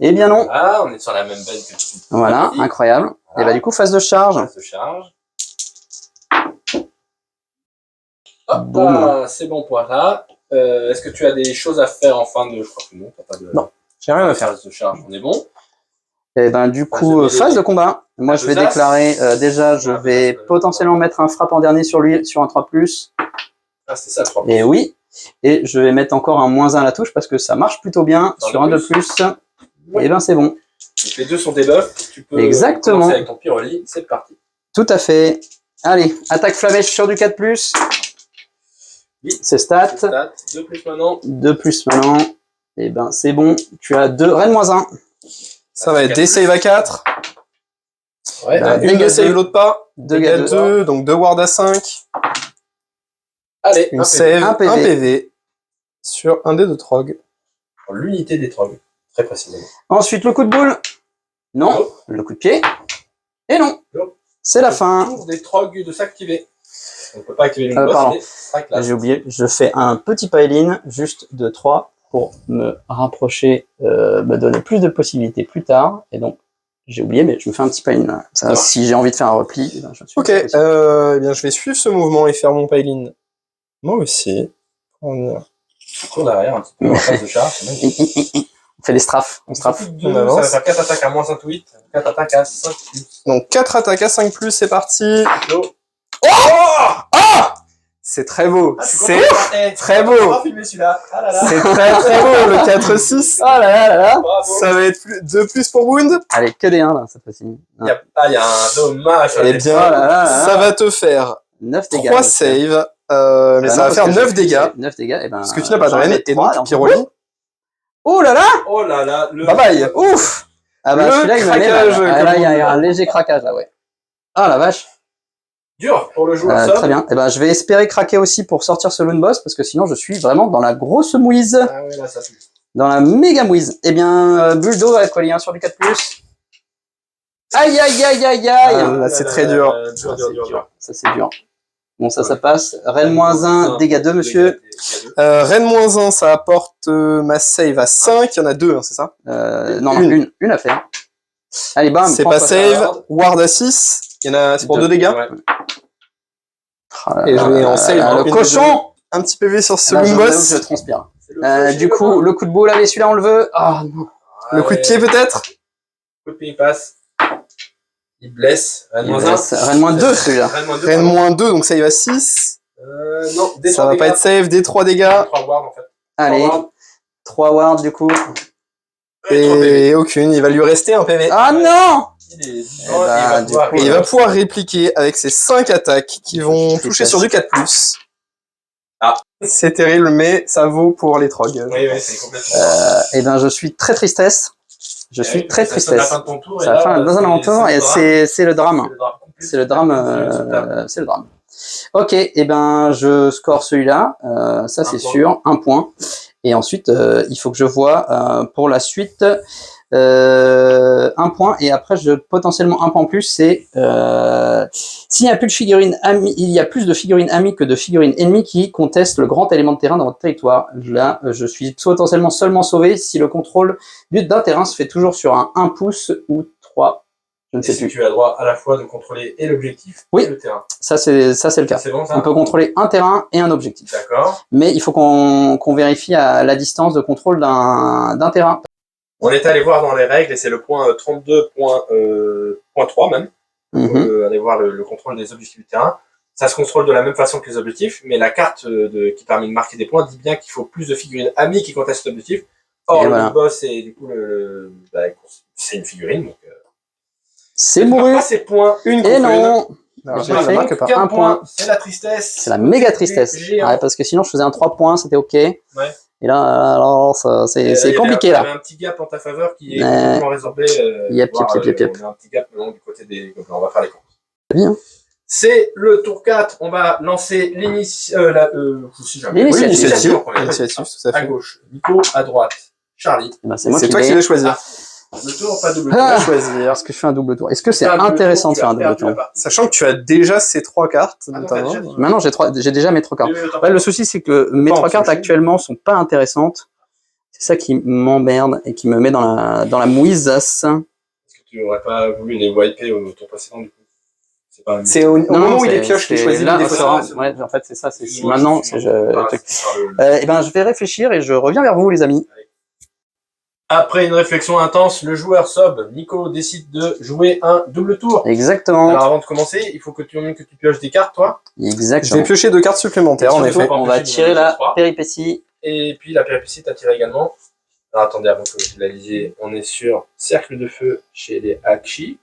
Eh bien non. Ah, on est sur la même veine que tout. Voilà, incroyable. Et bah du coup, phase de charge. Ça se charge. Hop Boum. là, c'est bon pour là. Est-ce que tu as des choses à faire en fin de... Je crois que non, t'as pas de... Non. J'ai rien à faire. Phase de charge, on est bon. Et ben du coup, Phase de phase de combat. Moi, je vais Phase de déclarer déjà, je Ah, vais phase de- potentiellement mettre un frappe en dernier sur lui, sur un 3 plus. Ah, c'est ça, je crois. Et oui. Et je vais mettre encore un -1 à la touche parce que ça marche plutôt bien Dans sur le un de plus. plus. Et ben c'est bon. Donc, les deux sont des buffs. Tu peux Exactement. commencer avec ton pyroli. C'est parti. Tout à fait. Allez, attaque flamèche sur du 4 plus. Oui. C'est stat. Stat. 2 plus maintenant. 2 plus maintenant. Et ben c'est bon. Tu as 2 reine -1. Ça va être des save à 4. Ouais. Bah, Une dégâts de save, deux. l'autre pas. 2 Dégâts gars 2. 2, donc 2 wards à 5. Allez, Une un save, Un un PV. PV. Sur un dé de Trog. pour l'unité des trogs. Très précisément. Ensuite le coup de boule. Non. Non. Le coup de pied. Et non. Non. C'est la fin. Tour des trogs de s'activer. On ne peut pas activer une boss, pardon. mais ça classe. J'ai oublié. Je fais un petit pile-in juste de 3 pour me rapprocher, me donner plus de possibilités plus tard. Et donc, j'ai oublié, mais je me fais un petit pile-in. Ça, marche. si j'ai envie de faire un repli, eh ben, je suis Ok, eh bien je vais suivre ce mouvement et faire mon pile-in. Moi aussi. On Tour derrière, un petit peu en phase de charge. c'est magnifique. On fait des strafes. On strafe. Deux, On ça avance. va faire 4 attaques à moins 5 8, 4 attaques à 5 plus. Donc 4 attaques à 5+, c'est parti. Go. C'est très beau. Ah, je suis C'est content. Eh, très on va beau. pas filmer celui-là. Ah là là. c'est très beau, le 4-6. Oh là là là là. Bravo. Ça va être 2 plus pour Wound. Allez, que des 1 là, cette fois-ci. Il y a un dommage. Eh sur bien, Oh là là là. ça va te faire 9 dégâts. 3 saves, mais ça va faire 9 dégâts. 9 dégâts, et ben. Parce que tu n'as pas de j'en reine, mets et trois, donc Pyroli. Oh là là! Oh là là, le... Bye bye. Ouf! Ah bah Le celui-là, il me met craquage, mal. Ah, comme là, il y on dit. a un léger craquage, là, ouais. Ah la vache. Dur pour le joueur Très bien. Et ben, je vais espérer craquer aussi pour sortir ce Loon Boss, parce que sinon, je suis vraiment dans la grosse mouise. Ah ouais, là, ça pue. Dans la méga mouise. Eh bien, Buldo va coller un sur du 4+. Aïe, aïe, aïe, aïe, aïe! Ah, là, c'est très dur. Dur. Ça, c'est dur. Bon, ça Ouais. passe. Reine -1, dégâts 2, monsieur. Rennes -1, ça apporte ma save à 5. Il y en a 2, hein, c'est ça? Non, une à faire. Allez, bam. C'est prends pas ça. save. Ward à 6. Il y en a, c'est pour 2 dégâts. Ouais. Ah là Et je vais là en save. là, hein, le une des cochon! deux. Un petit PV sur ce Là, Loon je Boss. transpire. C'est le feu Du chez coup, le coup de boule, allez, celui-là, on le veut. Ah, non. Le coup de pied peut-être? Coup de pied, il passe. Il blesse. Rennes Il -1. reste Rennes -2, celui-là. Rennes -2. Rennes -2, donc save à 6. Non, des Ça 3 va dégâts. pas être save, des 3 dégâts. 3 wards en fait. Allez, 3 wards, du coup. Et aucune, il va lui rester un PV. Ah non! Il est Eh vivant, ben, et il va du pouvoir coup, Et il va pouvoir répliquer avec ses 5 attaques qui vont toucher sur du 4+. Ah. C'est terrible, mais ça vaut pour les trogs. Oui, c'est complètement. Eh ben, je suis très tristesse. Je suis très Ça sonne la tristesse. fin de ton tour, et Ça là, fin dans un alentour, et c'est le drame. C'est le drame. complet. C'est le drame. Ok, et ben je score celui-là, ça c'est point. sûr, 1 point. Et ensuite, il faut que je vois pour la suite 1 point. Et après, potentiellement 1 point en plus, c'est s'il n'y a plus de figurines amies, il y a plus de figurines amies que de figurines ennemies qui contestent le grand élément de terrain dans votre territoire. Là, je suis potentiellement seulement sauvé si le contrôle d'un terrain se fait toujours sur un 1 pouce ou 3. Je ne sais Si plus. tu as droit à la fois de contrôler et l'objectif Oui. et le terrain. Ça c'est le cas. C'est bon ça? On peut contrôler un terrain et un objectif. D'accord. Mais il faut qu'on vérifie à la distance de contrôle d'un terrain. On est allé voir dans les règles et c'est le point 32.3 même. Mhm. Aller voir le contrôle des objectifs du terrain. Ça se contrôle de la même façon que les objectifs, mais la carte qui permet de marquer des points dit bien qu'il faut plus de figurines amies qui contestent l'objectif. Or, Et le voilà. boss, et du coup, c'est une figurine. Donc, C'est il marque mouru. pas ses points. Une Et contre non. Alors, J'ai je fait marque pas. Aucun un point. C'est la tristesse. C'est la méga tristesse. Géant. Ouais, parce que sinon je faisais un 3 points, c'était ok. Ouais. Et là, alors, c'est compliqué Il y là. avait un petit gap en ta faveur qui est Ouais. complètement résorbé. Yep. On a un petit gap maintenant du côté des gobelins. On va faire les comptes. Bien. C'est le tour 4. On va lancer L'initiative. L'initiative, en premier. tout à À fait. gauche, Nico. À droite, Charlie. Eh ben, c'est moi C'est qui toi qui vais. vas choisir. Le tour, pas double Ah. tour. Tu vas choisir. Est-ce que je fais un double tour? Est-ce que c'est Fais un double intéressant tour, de faire un tu as double perdu la tour? partie. Sachant que tu as déjà ces 3 cartes, Ah, donc, notamment. t'as déjà dit. Maintenant, j'ai déjà mes 3 cartes. Autant Ouais, le pour souci, c'est que mes Pas en 3 cartes piocher. actuellement sont pas intéressantes. C'est ça qui m'emmerde et qui me met dans la mouisasse. Est-ce que tu n'aurais pas voulu les wiper au tour précédent du coup? C'est pas C'est au moment où il est pioche qui c'est choisit là, les c'est défauts. vraiment- ouais, en fait, c'est ça. C'est Excuse-moi, maintenant, je c'est suis le embarrassé truc. par le- Eh ben, je vais réfléchir et je reviens vers vous, les amis. Après une réflexion intense, le joueur sub, Nico, décide de jouer un double tour. Exactement. Alors avant de commencer, il faut que tu pioches des cartes, toi. Je vais Exactement. piocher 2 cartes supplémentaires, en Surtout, effet. On va tirer la péripétie. Et puis la péripétie t'a tiré également. Alors attendez, avant que vous la lisiez, on est sur Cercle de Feu chez les Hachi.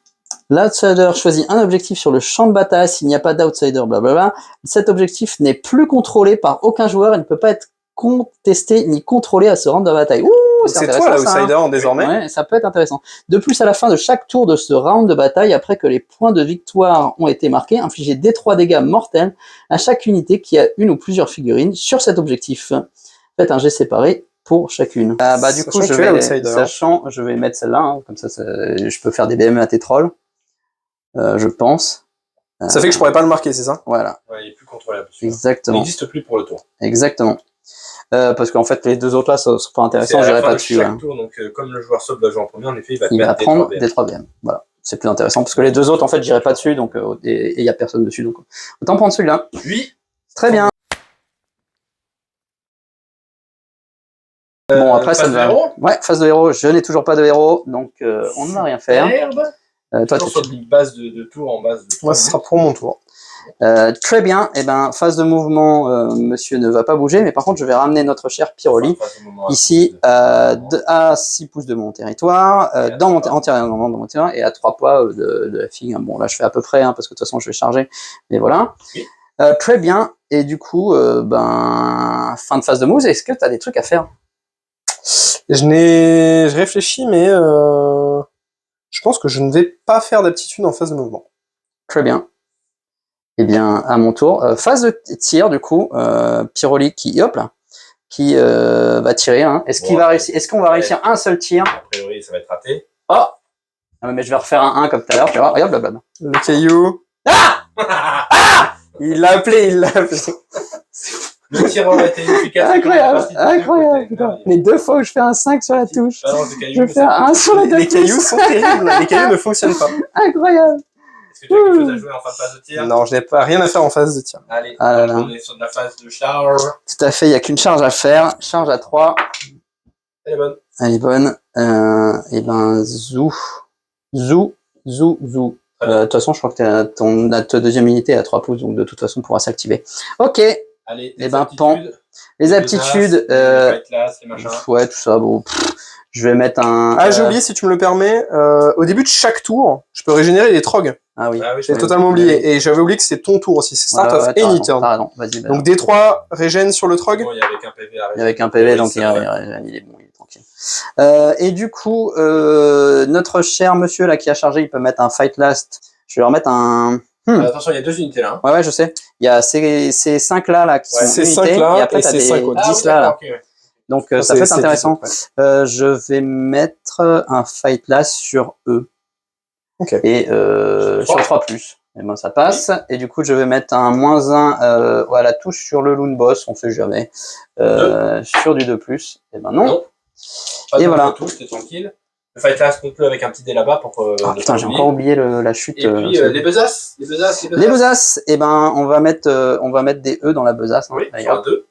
L'outsider choisit un objectif sur le champ de bataille s'il n'y a pas d'outsider, blablabla. Cet objectif n'est plus contrôlé par aucun joueur et ne peut pas être contesté ni contrôlé à ce round de bataille. Ouh, C'est intéressant, toi ça, hein. l'outsider désormais. Ouais, ça peut être intéressant. De plus, à la fin de chaque tour de ce round de bataille, après que les points de victoire ont été marqués, infligez D3 dégâts mortels à chaque unité qui a une ou plusieurs figurines sur cet objectif. Faites un jet séparé pour chacune. Du coup, Sachant que tu es l'outsider. je vais mettre celle-là, hein, comme ça, je peux faire des BM à tes trolls, je pense. Ça fait que je pourrais pas le marquer, c'est ça? Voilà, Ouais, il est plus contrôlable. celui-là. Il exactement, n'existe plus pour le tour. exactement. Parce qu'en fait, les deux autres là, sont pas C'est intéressants, à la j'irai fin pas de dessus. chaque Hein. tour, donc comme le joueur sub va jouer en premier, en effet, il va Il va perdre des prendre 3 des 3 BM. Voilà, c'est plus intéressant parce que les deux autres, en fait, j'irai pas dessus, donc et il y a personne dessus, donc autant prendre celui-là. Oui. Très bien. Bon, après, ça phase me de va. héros. Ouais, phase de héros. Je n'ai toujours pas de héros, donc on ne va rien faire. Merde. Toi, Toujours sur une base de tour en base de Moi, ce sera pour mon tour. très bien. Eh ben, phase de mouvement, monsieur ne va pas bouger, mais par contre, je vais ramener notre cher Pyroli ici à 6 pouces de mon territoire, entièrement dans mon terrain, et à 3 poids de la figue. Bon, là, je fais à peu près, hein, parce que de toute façon, je vais charger. Mais voilà. Oui. Très bien. Et du coup, fin de phase de mousse, est-ce que tu as des trucs à faire? Je réfléchis, mais je pense que je ne vais pas faire d'aptitude en phase de mouvement. Très bien. Eh bien, à mon tour, phase de tir, du coup, Pyroli qui, hop là, qui va tirer. Hein. Est-ce qu'il va réussir? Est-ce qu'on va réussir un seul tir? A priori, ça va être raté. Oh! Ah, mais je vais refaire un 1 comme tout à l'heure, tu vois. Regarde, blablabla. Le caillou. Ah! Il l'a appelé, il l'a appelé. Le tireur a été efficace. Incroyable, incroyable, putain. Les 2 fois où je fais un 5 sur la touche. Je vais faire un sur les 2 Les cailloux sont terribles. Les cailloux ne fonctionnent pas. Incroyable. Est-ce que tu as quelque chose à jouer en phase de tir? Non, je n'ai pas rien à faire en phase de tir. Allez, Ah là là. on est sur de la phase de charge. Tout à fait, il n'y a qu'une charge à faire. Charge à 3. Elle est bonne. Elle est bonne. Et ben, zou. Zou. De toute façon, je crois que ta deuxième unité est à 3 pouces, donc de toute façon, on pourra s'activer. Ok. Allez, Eh ben, pan. Les aptitudes. Les machins. Ouais, tout ça, bon. Je vais mettre un. Ah, j'ai oublié, si tu me le permets, au début de chaque tour, je peux régénérer les trogs. Ah oui. Ah oui, J'ai totalement oublié. Et j'avais oublié que c'est ton tour aussi. C'est start of any turn. Pardon, vas-y. Donc D3 régène sur le trog. Bon, il y a avec un PV à Avec un PV, donc il est bon, il est tranquille. Et du coup, notre cher monsieur là qui a chargé, il peut mettre un fight last. Je vais leur mettre un. Attention, il y a 2 unités là. Hein. Ouais, je sais. Il y a ces 5 là qui sont ces unités, 5 là, et après et t'as ces des 5 autres. 10 là. Okay, ouais. Donc Ça, ça peut être c'est intéressant. 10, ouais. Je vais mettre un fight last sur eux. Ok. Et sur 3+. Et ben ça passe. Et du coup, je vais mettre un -1 à la touche sur le Loon Boss, on fait jamais. Sur du 2+. Et ben non. Et voilà. T'es tranquille. Le fight last conclut avec un petit dé là-bas pour. Putain, j'ai encore oublié la chute. Et puis les besaces. Les besaces, et ben on va mettre des E dans la besace. Oui, hein, sur un 2.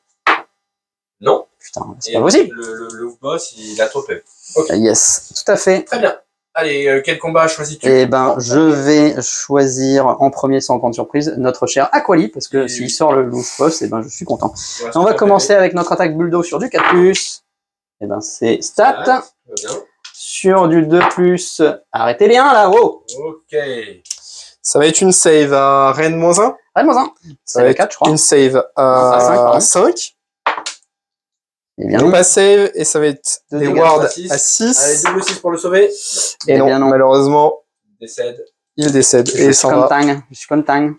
Non. Putain, c'est pas possible. Le boss, il a trop fait. Okay. Yes, tout à fait. Très bien. Allez, quel combat choisis-tu? Eh ben, je vais choisir en premier sans grande surprise notre cher Aquali, parce que s'il sort le louche boss, eh ben je suis content. Et on va commencer avec notre attaque bulldo sur du 4+. Eh ben c'est stat. Sur du 2+, arrêtez les 1 là, oh. Ok. Ça va être une save à Rennes -1. Rennes -1. Ça va être 4, je crois. une save à 5. Et bien non. non. Pas save, et ça va être des wards à 6. Allez, double 6 pour le sauver. Et non, malheureusement, il décède. Et il s'en va. Je suis content.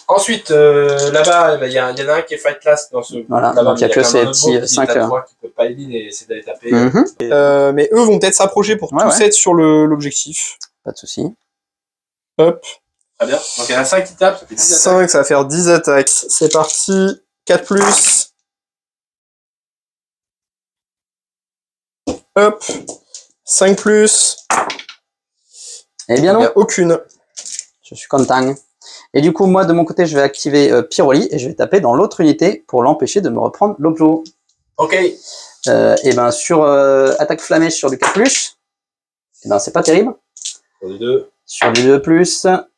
Ensuite, là-bas, il y en a un qui est fight class dans ce. Voilà, donc il n'y a que ces petits 5 qui peut pas éliminer et essayer d'aller taper. Mais eux vont peut-être s'approcher pour tous être sur l'objectif. Pas de souci. Hop. Très bien. Donc il y en a 5 qui tapent. Ça fait 10 5, ça va faire 10 attaques. C'est parti. 4+. Hop. 5+. Eh bien non. Il n'y a aucune. Je suis content. Et du coup, moi, de mon côté, je vais activer Pyroli et je vais taper dans l'autre unité pour l'empêcher de me reprendre l'objet. Ok. Et ben sur attaque flammée sur du 4+, et ben c'est pas terrible. Sur du 2. Sur du 2+,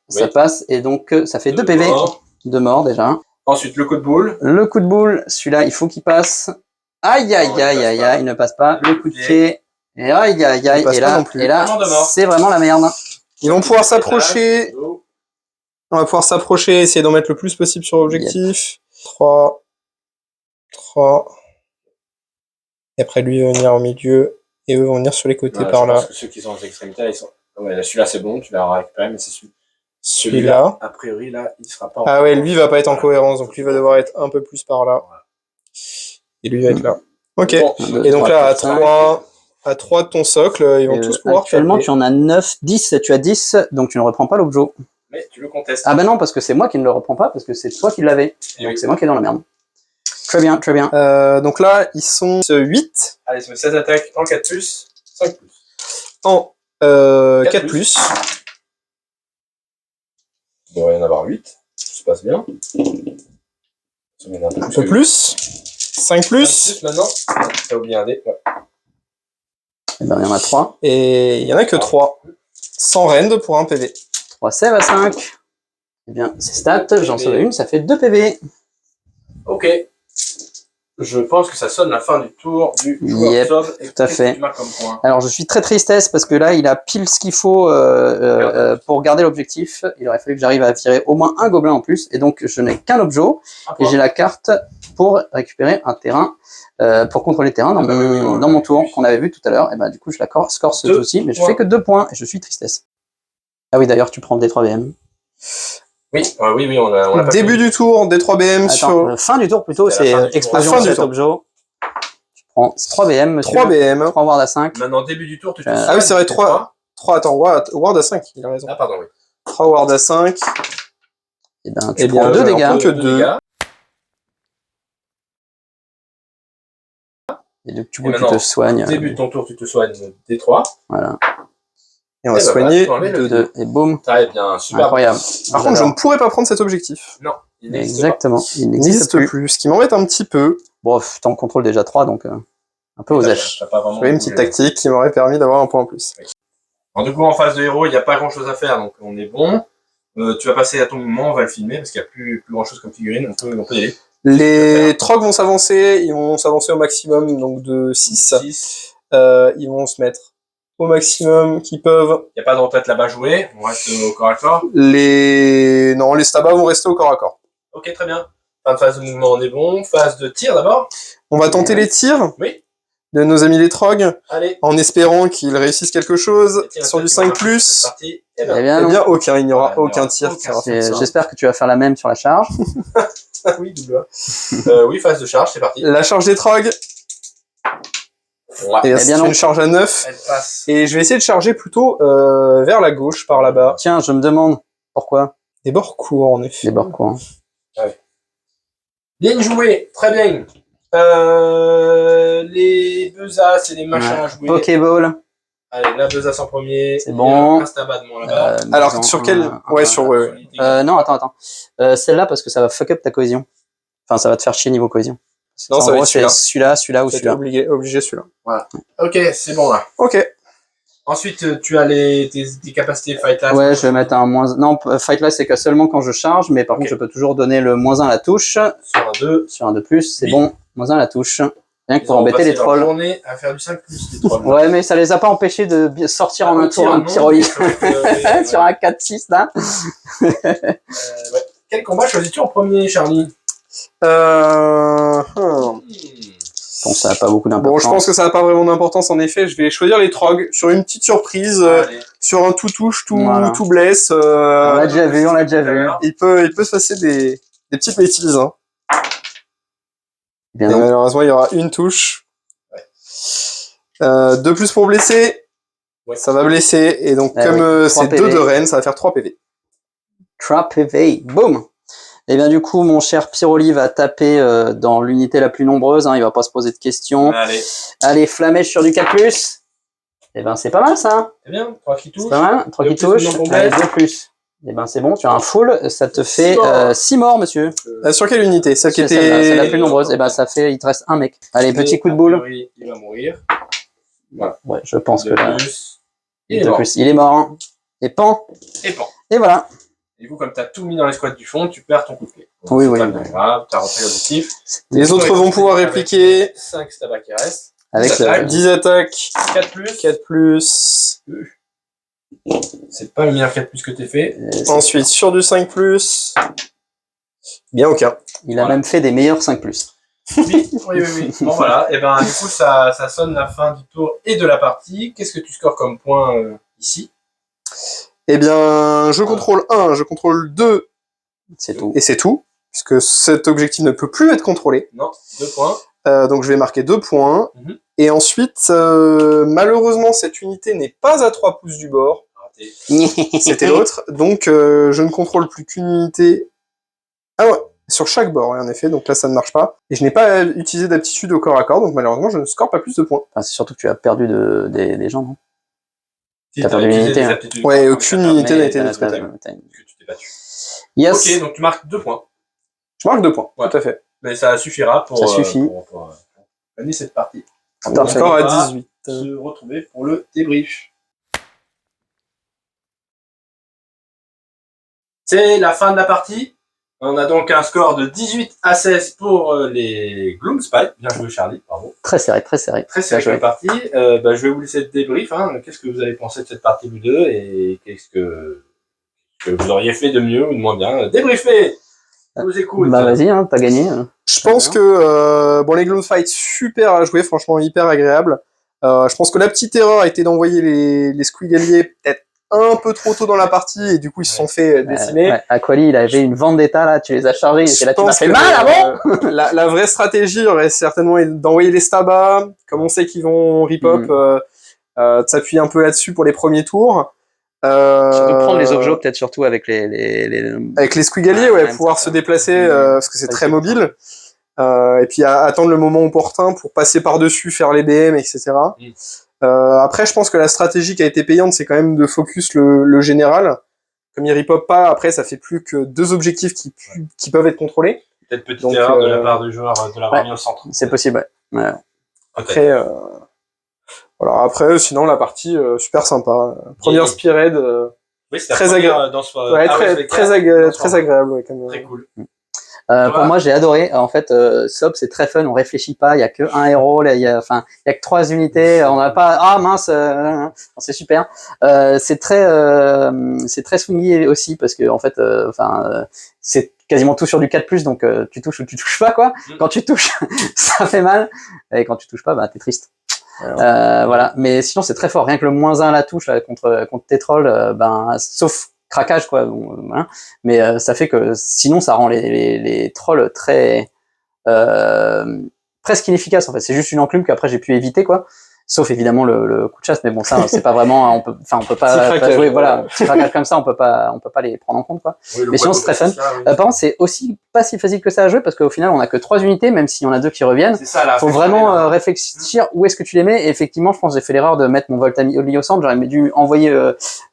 ça passe et donc ça fait 2 PV. 2 morts déjà. Ensuite, le coup de boule. Le coup de boule, celui-là, il faut qu'il passe. Aïe, aïe, aïe, aïe, aïe, il ne passe pas. Le coup de pied. Et aïe, aïe, aïe. Et là, c'est vraiment la merde. Ils vont pouvoir s'approcher. On va pouvoir s'approcher, essayer d'en mettre le plus possible sur l'objectif. 3. Et après, lui va venir au milieu. Et eux vont venir sur les côtés par là. Parce que ceux qui sont aux extrémités, ils sont. Ouais, celui-là, c'est bon, tu l'as récupéré, mais c'est celui-là. A priori, là, il sera pas. Ah ouais, lui va pas être en cohérence, donc lui va devoir être un peu plus par là. Et lui va être là. Ok. Bon, et donc là, à 3 de ton socle, ils vont tous pouvoir. Actuellement, tu en as 9, 10, tu as 10, donc tu ne reprends pas l'objet. Mais tu le contestes. Ah ben non, parce que c'est moi qui ne le reprends pas, parce que c'est toi qui l'avais. Donc c'est moi qui est dans la merde. Très bien, très bien. Donc là, ils sont 8. Allez, ça fait 16 attaques en 4+, 5+. En 4+. Il devrait y en avoir 8. Ça se passe bien. Un peu plus. 5+. Maintenant. T'as oublié un dé. Ouais. Et ben il y en a 3. Et il y en a que 3. Sans rend pour un PV. 3 save à 5. Eh bien, c'est stat, j'en sauve une, ça fait 2 PV. Ok. Je pense que ça sonne la fin du tour du joueur sauve. Tout à fait. Alors, je suis très tristesse parce que là, il a pile ce qu'il faut pour garder l'objectif. Il aurait fallu que j'arrive à virer au moins un gobelin en plus. Et donc, je n'ai qu'un objet. Et j'ai la carte pour récupérer un terrain, pour contrôler le terrain dans mon tour qu'on avait vu tout à l'heure. Et ben du coup je la score ce aussi, mais je fais que 2 points et je suis tristesse. Ah oui d'ailleurs tu prends le D3BM. Oui, oui, on a pas Début du tour, D3BM Attends, fin du tour plutôt, c'est explosion de cet objet. Tu prends 3BM, monsieur. 3BM. 3 ward à 5. Maintenant, début du tour, tu te Ah oui, c'est vrai, 3. Attends, ward à 5, il a raison. Ah, pardon, oui. 3 ward à 5. Et ben, tu prends 2 dégâts. Que 2. Et donc, tu te soignes. Début de ton tour, tu te soignes D3. Voilà. Et on va soigner 2. Et boum. Très bien, super. Incroyable. Par contre, je ne pourrais pas prendre cet objectif. Non, il n'existe Exactement. Il n'existe plus. Ce qui m'embête un petit peu. Bon, t'en contrôles déjà 3, donc un peu aux F. J'avais une petite tactique qui m'aurait permis d'avoir un point en plus. Oui. Alors, du coup, en phase de héros, il n'y a pas grand chose à faire, donc on est bon. Tu vas passer à ton mouvement, on va le filmer, parce qu'il n'y a plus grand chose comme figurine, on peut y aller. Les trogs vont s'avancer, ils vont s'avancer au maximum, donc de 6. Ils vont se mettre au maximum qu'ils peuvent. Il n'y a pas de retraite là-bas jouée, on reste au corps à corps. Les stabas vont rester au corps à corps. Ok, très bien. Fin de phase de mouvement, on est bon. Phase de tir d'abord. On va tenter les tirs de nos amis les trogs, allez, en espérant qu'ils réussissent quelque chose sur du 5+. Eh bien, aucun, il n'y aura aucun tir. J'espère que tu vas faire la même sur la charge. Oui, double oui, phase de charge, c'est parti. La charge des trogs. Ouais. Et c'est une charge à 9. Elle passe. Et je vais essayer de charger plutôt vers la gauche, par là-bas. Tiens, je me demande pourquoi. Des bords courts, en effet. Des bords courts. Ouais. Bien joué, très bien. Les besaces et les machins à jouer. Pokéball. Allez, la besace en premier. C'est bon. Un stabat de moi là-bas. Alors, sur quel... non, attends. Celle-là, parce que ça va fuck up ta cohésion. Enfin, ça va te faire chier niveau cohésion. Non, ça va être celui-là ou celui-là. Obligé celui-là. Voilà. Ok, c'est bon là. Ok. Ensuite, tu as tes capacités Fight Last. Ouais, je vais mettre un moins... Non, Fight Last, c'est que seulement quand je charge, mais par contre, je peux toujours donner le -1 à la touche. Sur un 2. Sur un 2+, c'est bon. -1 à la touche. Rien que pour embêter les trolls. Journée à faire du 5+, les trolls. Ouais, mais ça les a pas empêchés de sortir en un tour un petit rolling. Sur un 4-6, là. Ouais. Quel combat choisis-tu en premier, Charlie? Bon, ça n'a pas beaucoup d'importance. Bon, je pense que ça n'a pas vraiment d'importance, en effet. Je vais choisir les trogs sur une petite surprise, sur un tout touche, tout blesse. On l'a déjà vu. Il peut se passer des petites bêtises, hein. Bien et malheureusement, il y aura une touche. Ouais. 2+ pour blesser. Ouais. Ça va blesser. Et donc, c'est 2 de reine, ça va faire 3 PV. 3 PV. Boum. Et bien du coup, mon cher Pyroli va taper dans l'unité la plus nombreuse. Hein, il va pas se poser de questions. Allez, flamèche sur du 4+. Et ben c'est pas mal ça. C'est bien, 3 qui touchent. C'est pas mal, 3 qui touchent. Allez, 2+. Et ben c'est bon, tu as un full. Ça te fait 6 morts, monsieur. Sur quelle unité? Celle qui était... C'est la plus nombreuse. Et ben ça fait, il te reste un mec. Allez, petit coup de boule. Il va mourir. Voilà. Ouais, je pense que là... Il est mort. Hein. Et pan. Et voilà. Et vous, comme tu as tout mis dans les squats du fond, tu perds ton coup de clé. Oui. Pas bien grave, tu as rentré l'objectif. Les autres vont pouvoir répliquer. 5 stabas qui restent. Avec 10 attaques. 4+. C'est pas le meilleur 4+ que t'es fait. Ensuite, sur du 5+. Bien aucun. Il a même fait des meilleurs 5+. Oui. Bon, voilà. Et ben, du coup, ça sonne la fin du tour et de la partie. Qu'est-ce que tu scores comme point ici? Eh bien, je contrôle 1, je contrôle 2. C'est tout. Et c'est tout. Puisque cet objectif ne peut plus être contrôlé. Non, 2 points. Donc je vais marquer 2 points. Et ensuite, malheureusement, cette unité n'est pas à 3 pouces du bord. C'était l'autre. Donc je ne contrôle plus qu'une unité. Ah ouais, sur chaque bord, en effet. Donc là, ça ne marche pas. Et je n'ai pas utilisé d'aptitude au corps à corps. Donc malheureusement, je ne score pas plus de points. Enfin, c'est surtout que tu as perdu des gens, non? Si, t'as perdu une unité. Hein. Ouais, aucune unité n'a été détruite. Tu t'es battu. Yes. Ok, donc tu marques 2 points. Je marque 2 points, tout à fait. Mais ça suffira pour gagner cette partie. On score à 18. Se retrouver pour le débrief. C'est la fin de la partie. On a donc un score de 18-16 pour les Gloomspite. Bien joué, Charlie, bravo. Très serré. Très serré la partie. Je vais vous laisser le débrief. Hein. Qu'est-ce que vous avez pensé de cette partie, vous deux, et qu'est-ce que vous auriez fait de mieux ou de moins bien? Débriefez! Je vous écoute. Bah vas-y, hein, t'as gagné. Je pense que bon, les Gloom Fight, super à jouer, franchement hyper agréable. Je pense que la petite erreur a été d'envoyer les Squigaliers peut-être un peu trop tôt dans la partie et du coup ils se sont fait décimer. Aquali, il avait une vendetta là, tu les as chargés, et là tu m'as fait mal avant. La vraie stratégie aurait certainement été d'envoyer les Stabas, comme on sait qu'ils vont rip-hop, de s'appuyer un peu là-dessus pour les premiers tours. Surtout prendre les objets peut-être surtout avec avec les Squigaliers, pouvoir se déplacer parce que c'est très mobile. Et puis attendre le moment opportun pour passer par-dessus, faire les BM, etc. Après, je pense que la stratégie qui a été payante, c'est quand même de focus le général. Comme il rip-hop pas, après, ça fait plus que 2 objectifs qui peuvent être contrôlés. Peut-être petite erreur de la part du joueur de l'avoir mis au centre. C'est possible, ouais. Après, voilà. Après, sinon, la partie, super sympa. Première Spearhead, oui, très agréable. Très agréable, ouais, comme, très cool. Pour moi, j'ai adoré. En fait, Sob, c'est très fun. On réfléchit pas. Il y a que un héros. Il y a que 3 unités. On n'a pas. Ah mince, c'est super. C'est très swingy aussi parce que en fait, c'est quasiment tout sur du 4+, donc tu touches ou tu touches pas quoi. Quand tu touches, ça fait mal. Et quand tu touches pas, bah t'es triste. Voilà. Mais sinon, c'est très fort. Rien que le -1 à la touche là, contre tes trolls, sauf craquage quoi, hein. Mais ça fait que sinon ça rend les trolls très presque inefficaces en fait. C'est juste une enclume qu'après j'ai pu éviter quoi, sauf évidemment le coup de chasse, mais bon ça c'est pas vraiment, on peut pas jouer voilà, petit craquage comme ça on peut pas les prendre en compte quoi. Oui, mais sinon c'est très fun. Par contre c'est aussi pas si facile que ça à jouer parce qu'au final on a que 3 unités, même s'il y en a 2 qui reviennent. Faut vraiment réfléchir où est-ce que tu les mets. Et effectivement je pense que j'ai fait l'erreur de mettre mon Voltami au centre, j'aurais dû envoyer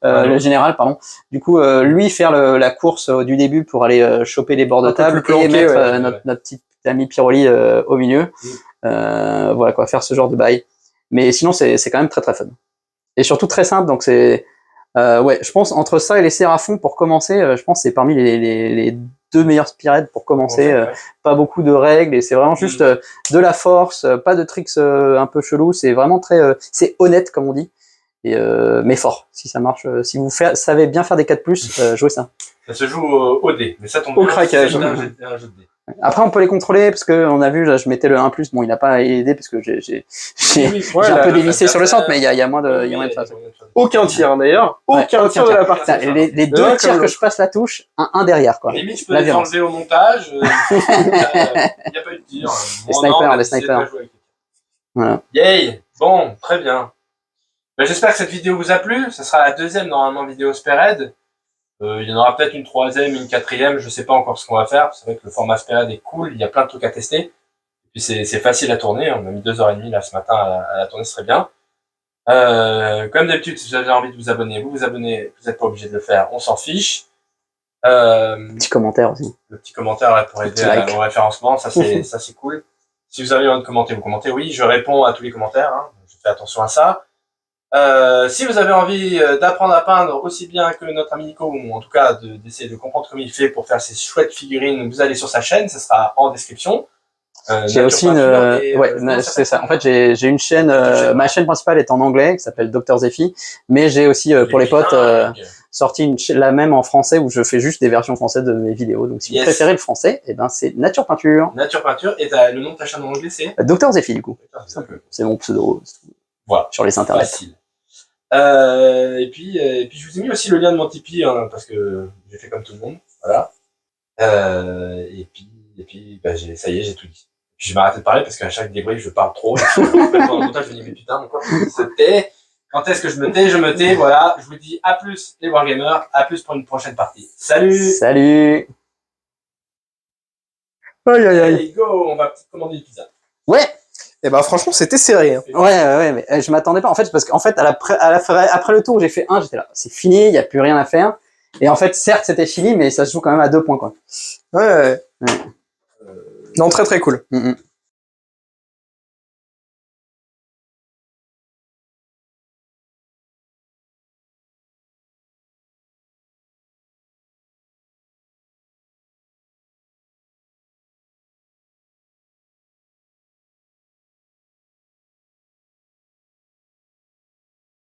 le général pardon. Du coup lui faire la course du début pour aller choper les bords de table et mettre notre petit ami Pyroli au milieu. Voilà quoi, faire ce genre de bail. Mais sinon, c'est quand même très très fun. Et surtout très simple, donc c'est... ouais, je pense entre ça et les Séraphons, pour commencer, je pense que c'est parmi les 2 meilleurs Spearheads pour commencer. Pas beaucoup de règles, et c'est vraiment juste de la force, pas de tricks un peu chelous, c'est vraiment très... c'est honnête, comme on dit, et, mais fort, si ça marche. Si vous savez bien faire des 4+, jouez ça. Ça se joue au dé, mais ça tombe au craquage. C'est un jeu de dé. Après, on peut les contrôler parce que on a vu, là, je mettais le 1+. Bon, il n'a pas aidé parce que j'ai un peu dévissé sur le centre, mais il y a moins de phase. Aucun tir d'ailleurs. Aucun tir de la partie. Les 2 tirs que je passe la touche, un derrière, quoi. Limite, je peux les enlever au montage. Il n'y a pas eu de tir. Les snipers. Voilà. Yay! Bon, très bien. J'espère que cette vidéo vous a plu. Ce sera la 2e, normalement, vidéo Spearhead. Il y en aura peut-être une 3e, une 4e, je sais pas encore ce qu'on va faire. C'est vrai que le format Spearhead est cool, il y a plein de trucs à tester. Et puis c'est facile à tourner, on a mis 2h30 là ce matin à la tourner, ce serait bien. Comme d'habitude, si vous avez envie de vous abonner, vous n'êtes pas obligé de le faire, on s'en fiche. Petit commentaire aussi. Le petit commentaire là, pour aider au référencement, ça c'est cool. Si vous avez envie de commenter, vous commentez, oui, je réponds à tous les commentaires, hein, je fais attention à ça. Si vous avez envie d'apprendre à peindre aussi bien que notre ami Nico, ou en tout cas d'essayer de comprendre comment il fait pour faire ces chouettes figurines, vous allez sur sa chaîne, ça sera en description. J'ai aussi c'est ça. En fait, j'ai une chaîne, ma chaîne principale est en anglais, qui s'appelle Dr Zephy, mais j'ai aussi pour les potes sorti la même en français où je fais juste des versions françaises de mes vidéos. Donc si vous préférez le français, et ben c'est Nature Peinture. Nature Peinture, et le nom de ta chaîne en anglais c'est Dr Zephy du coup. C'est mon pseudo. Voilà. Sur les internets. Facile. Et puis je vous ai mis aussi le lien de mon Tipeee, hein, parce que j'ai fait comme tout le monde, voilà. Et puis ça y est, j'ai tout dit. Puis je vais arrêter de parler parce qu'à chaque débrief je parle trop. Pendant le montage je me dis mais putain, mon corps se tait. Quand est-ce que je me tais? Je me tais, voilà. Je vous dis à plus les Wargamers, à plus pour une prochaine partie. Salut. Salut. Aïe aïe aïe. Allez, go, on va commander une pizza. Ouais. Et ben franchement c'était serré. Hein. Ouais, mais je m'attendais pas en fait parce qu'en fait après le tour où j'ai fait 1, j'étais là, c'est fini, il y a plus rien à faire. Et en fait certes c'était fini, mais ça se joue quand même à 2 points quoi. Ouais. Non, très très cool.